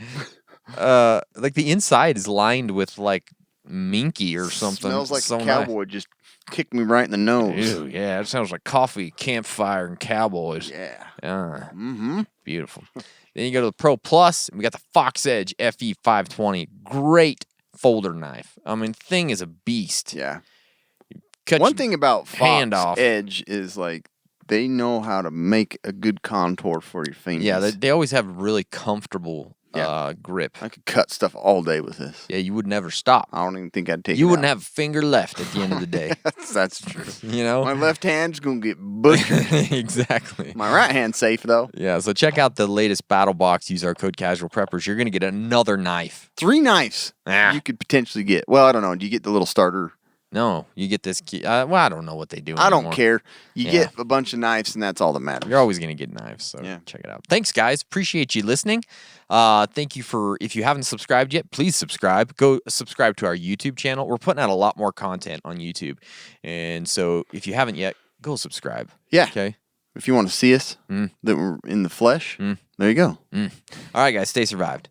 Like the inside is lined with like minky or something. Smells like So a cowboy just kicked me right in the nose. Nice. Ew, yeah, it sounds like coffee, campfire, and cowboys. Yeah. Beautiful. Then you go to the Pro Plus, and we got the Fox Edge FE 520. Great folder knife. I mean, thing is a beast. Yeah. Cut One your thing about hand Fox off. Edge is like they know how to make a good contour for your fingers. Yeah, they always have really comfortable grip. I could cut stuff all day with this. Yeah, you would never stop. I don't even think I'd take You it wouldn't out. have a finger left at the end of the day. That's true. You know? My left hand's gonna get butchered. Exactly. My right hand's safe though. Yeah, so check out the latest battle box. Use our code Casual Preppers. You're going to get another knife. 3 knives Ah. you could potentially get. Well, I don't know. Do you get the little starter? No, you get this key. Well, I don't know what they do I don't anymore. care. You Yeah. get a bunch of knives, and that's all that matters. You're always going to get knives, so Yeah. check it out. Thanks, guys. Appreciate you listening. Thank you for, if you haven't subscribed yet, please subscribe. Go subscribe to our YouTube channel. We're putting out a lot more content on YouTube. And so if you haven't yet, go subscribe. Yeah. Okay? If you want to see us, that we're in the flesh, there you go. All right, guys, stay survived.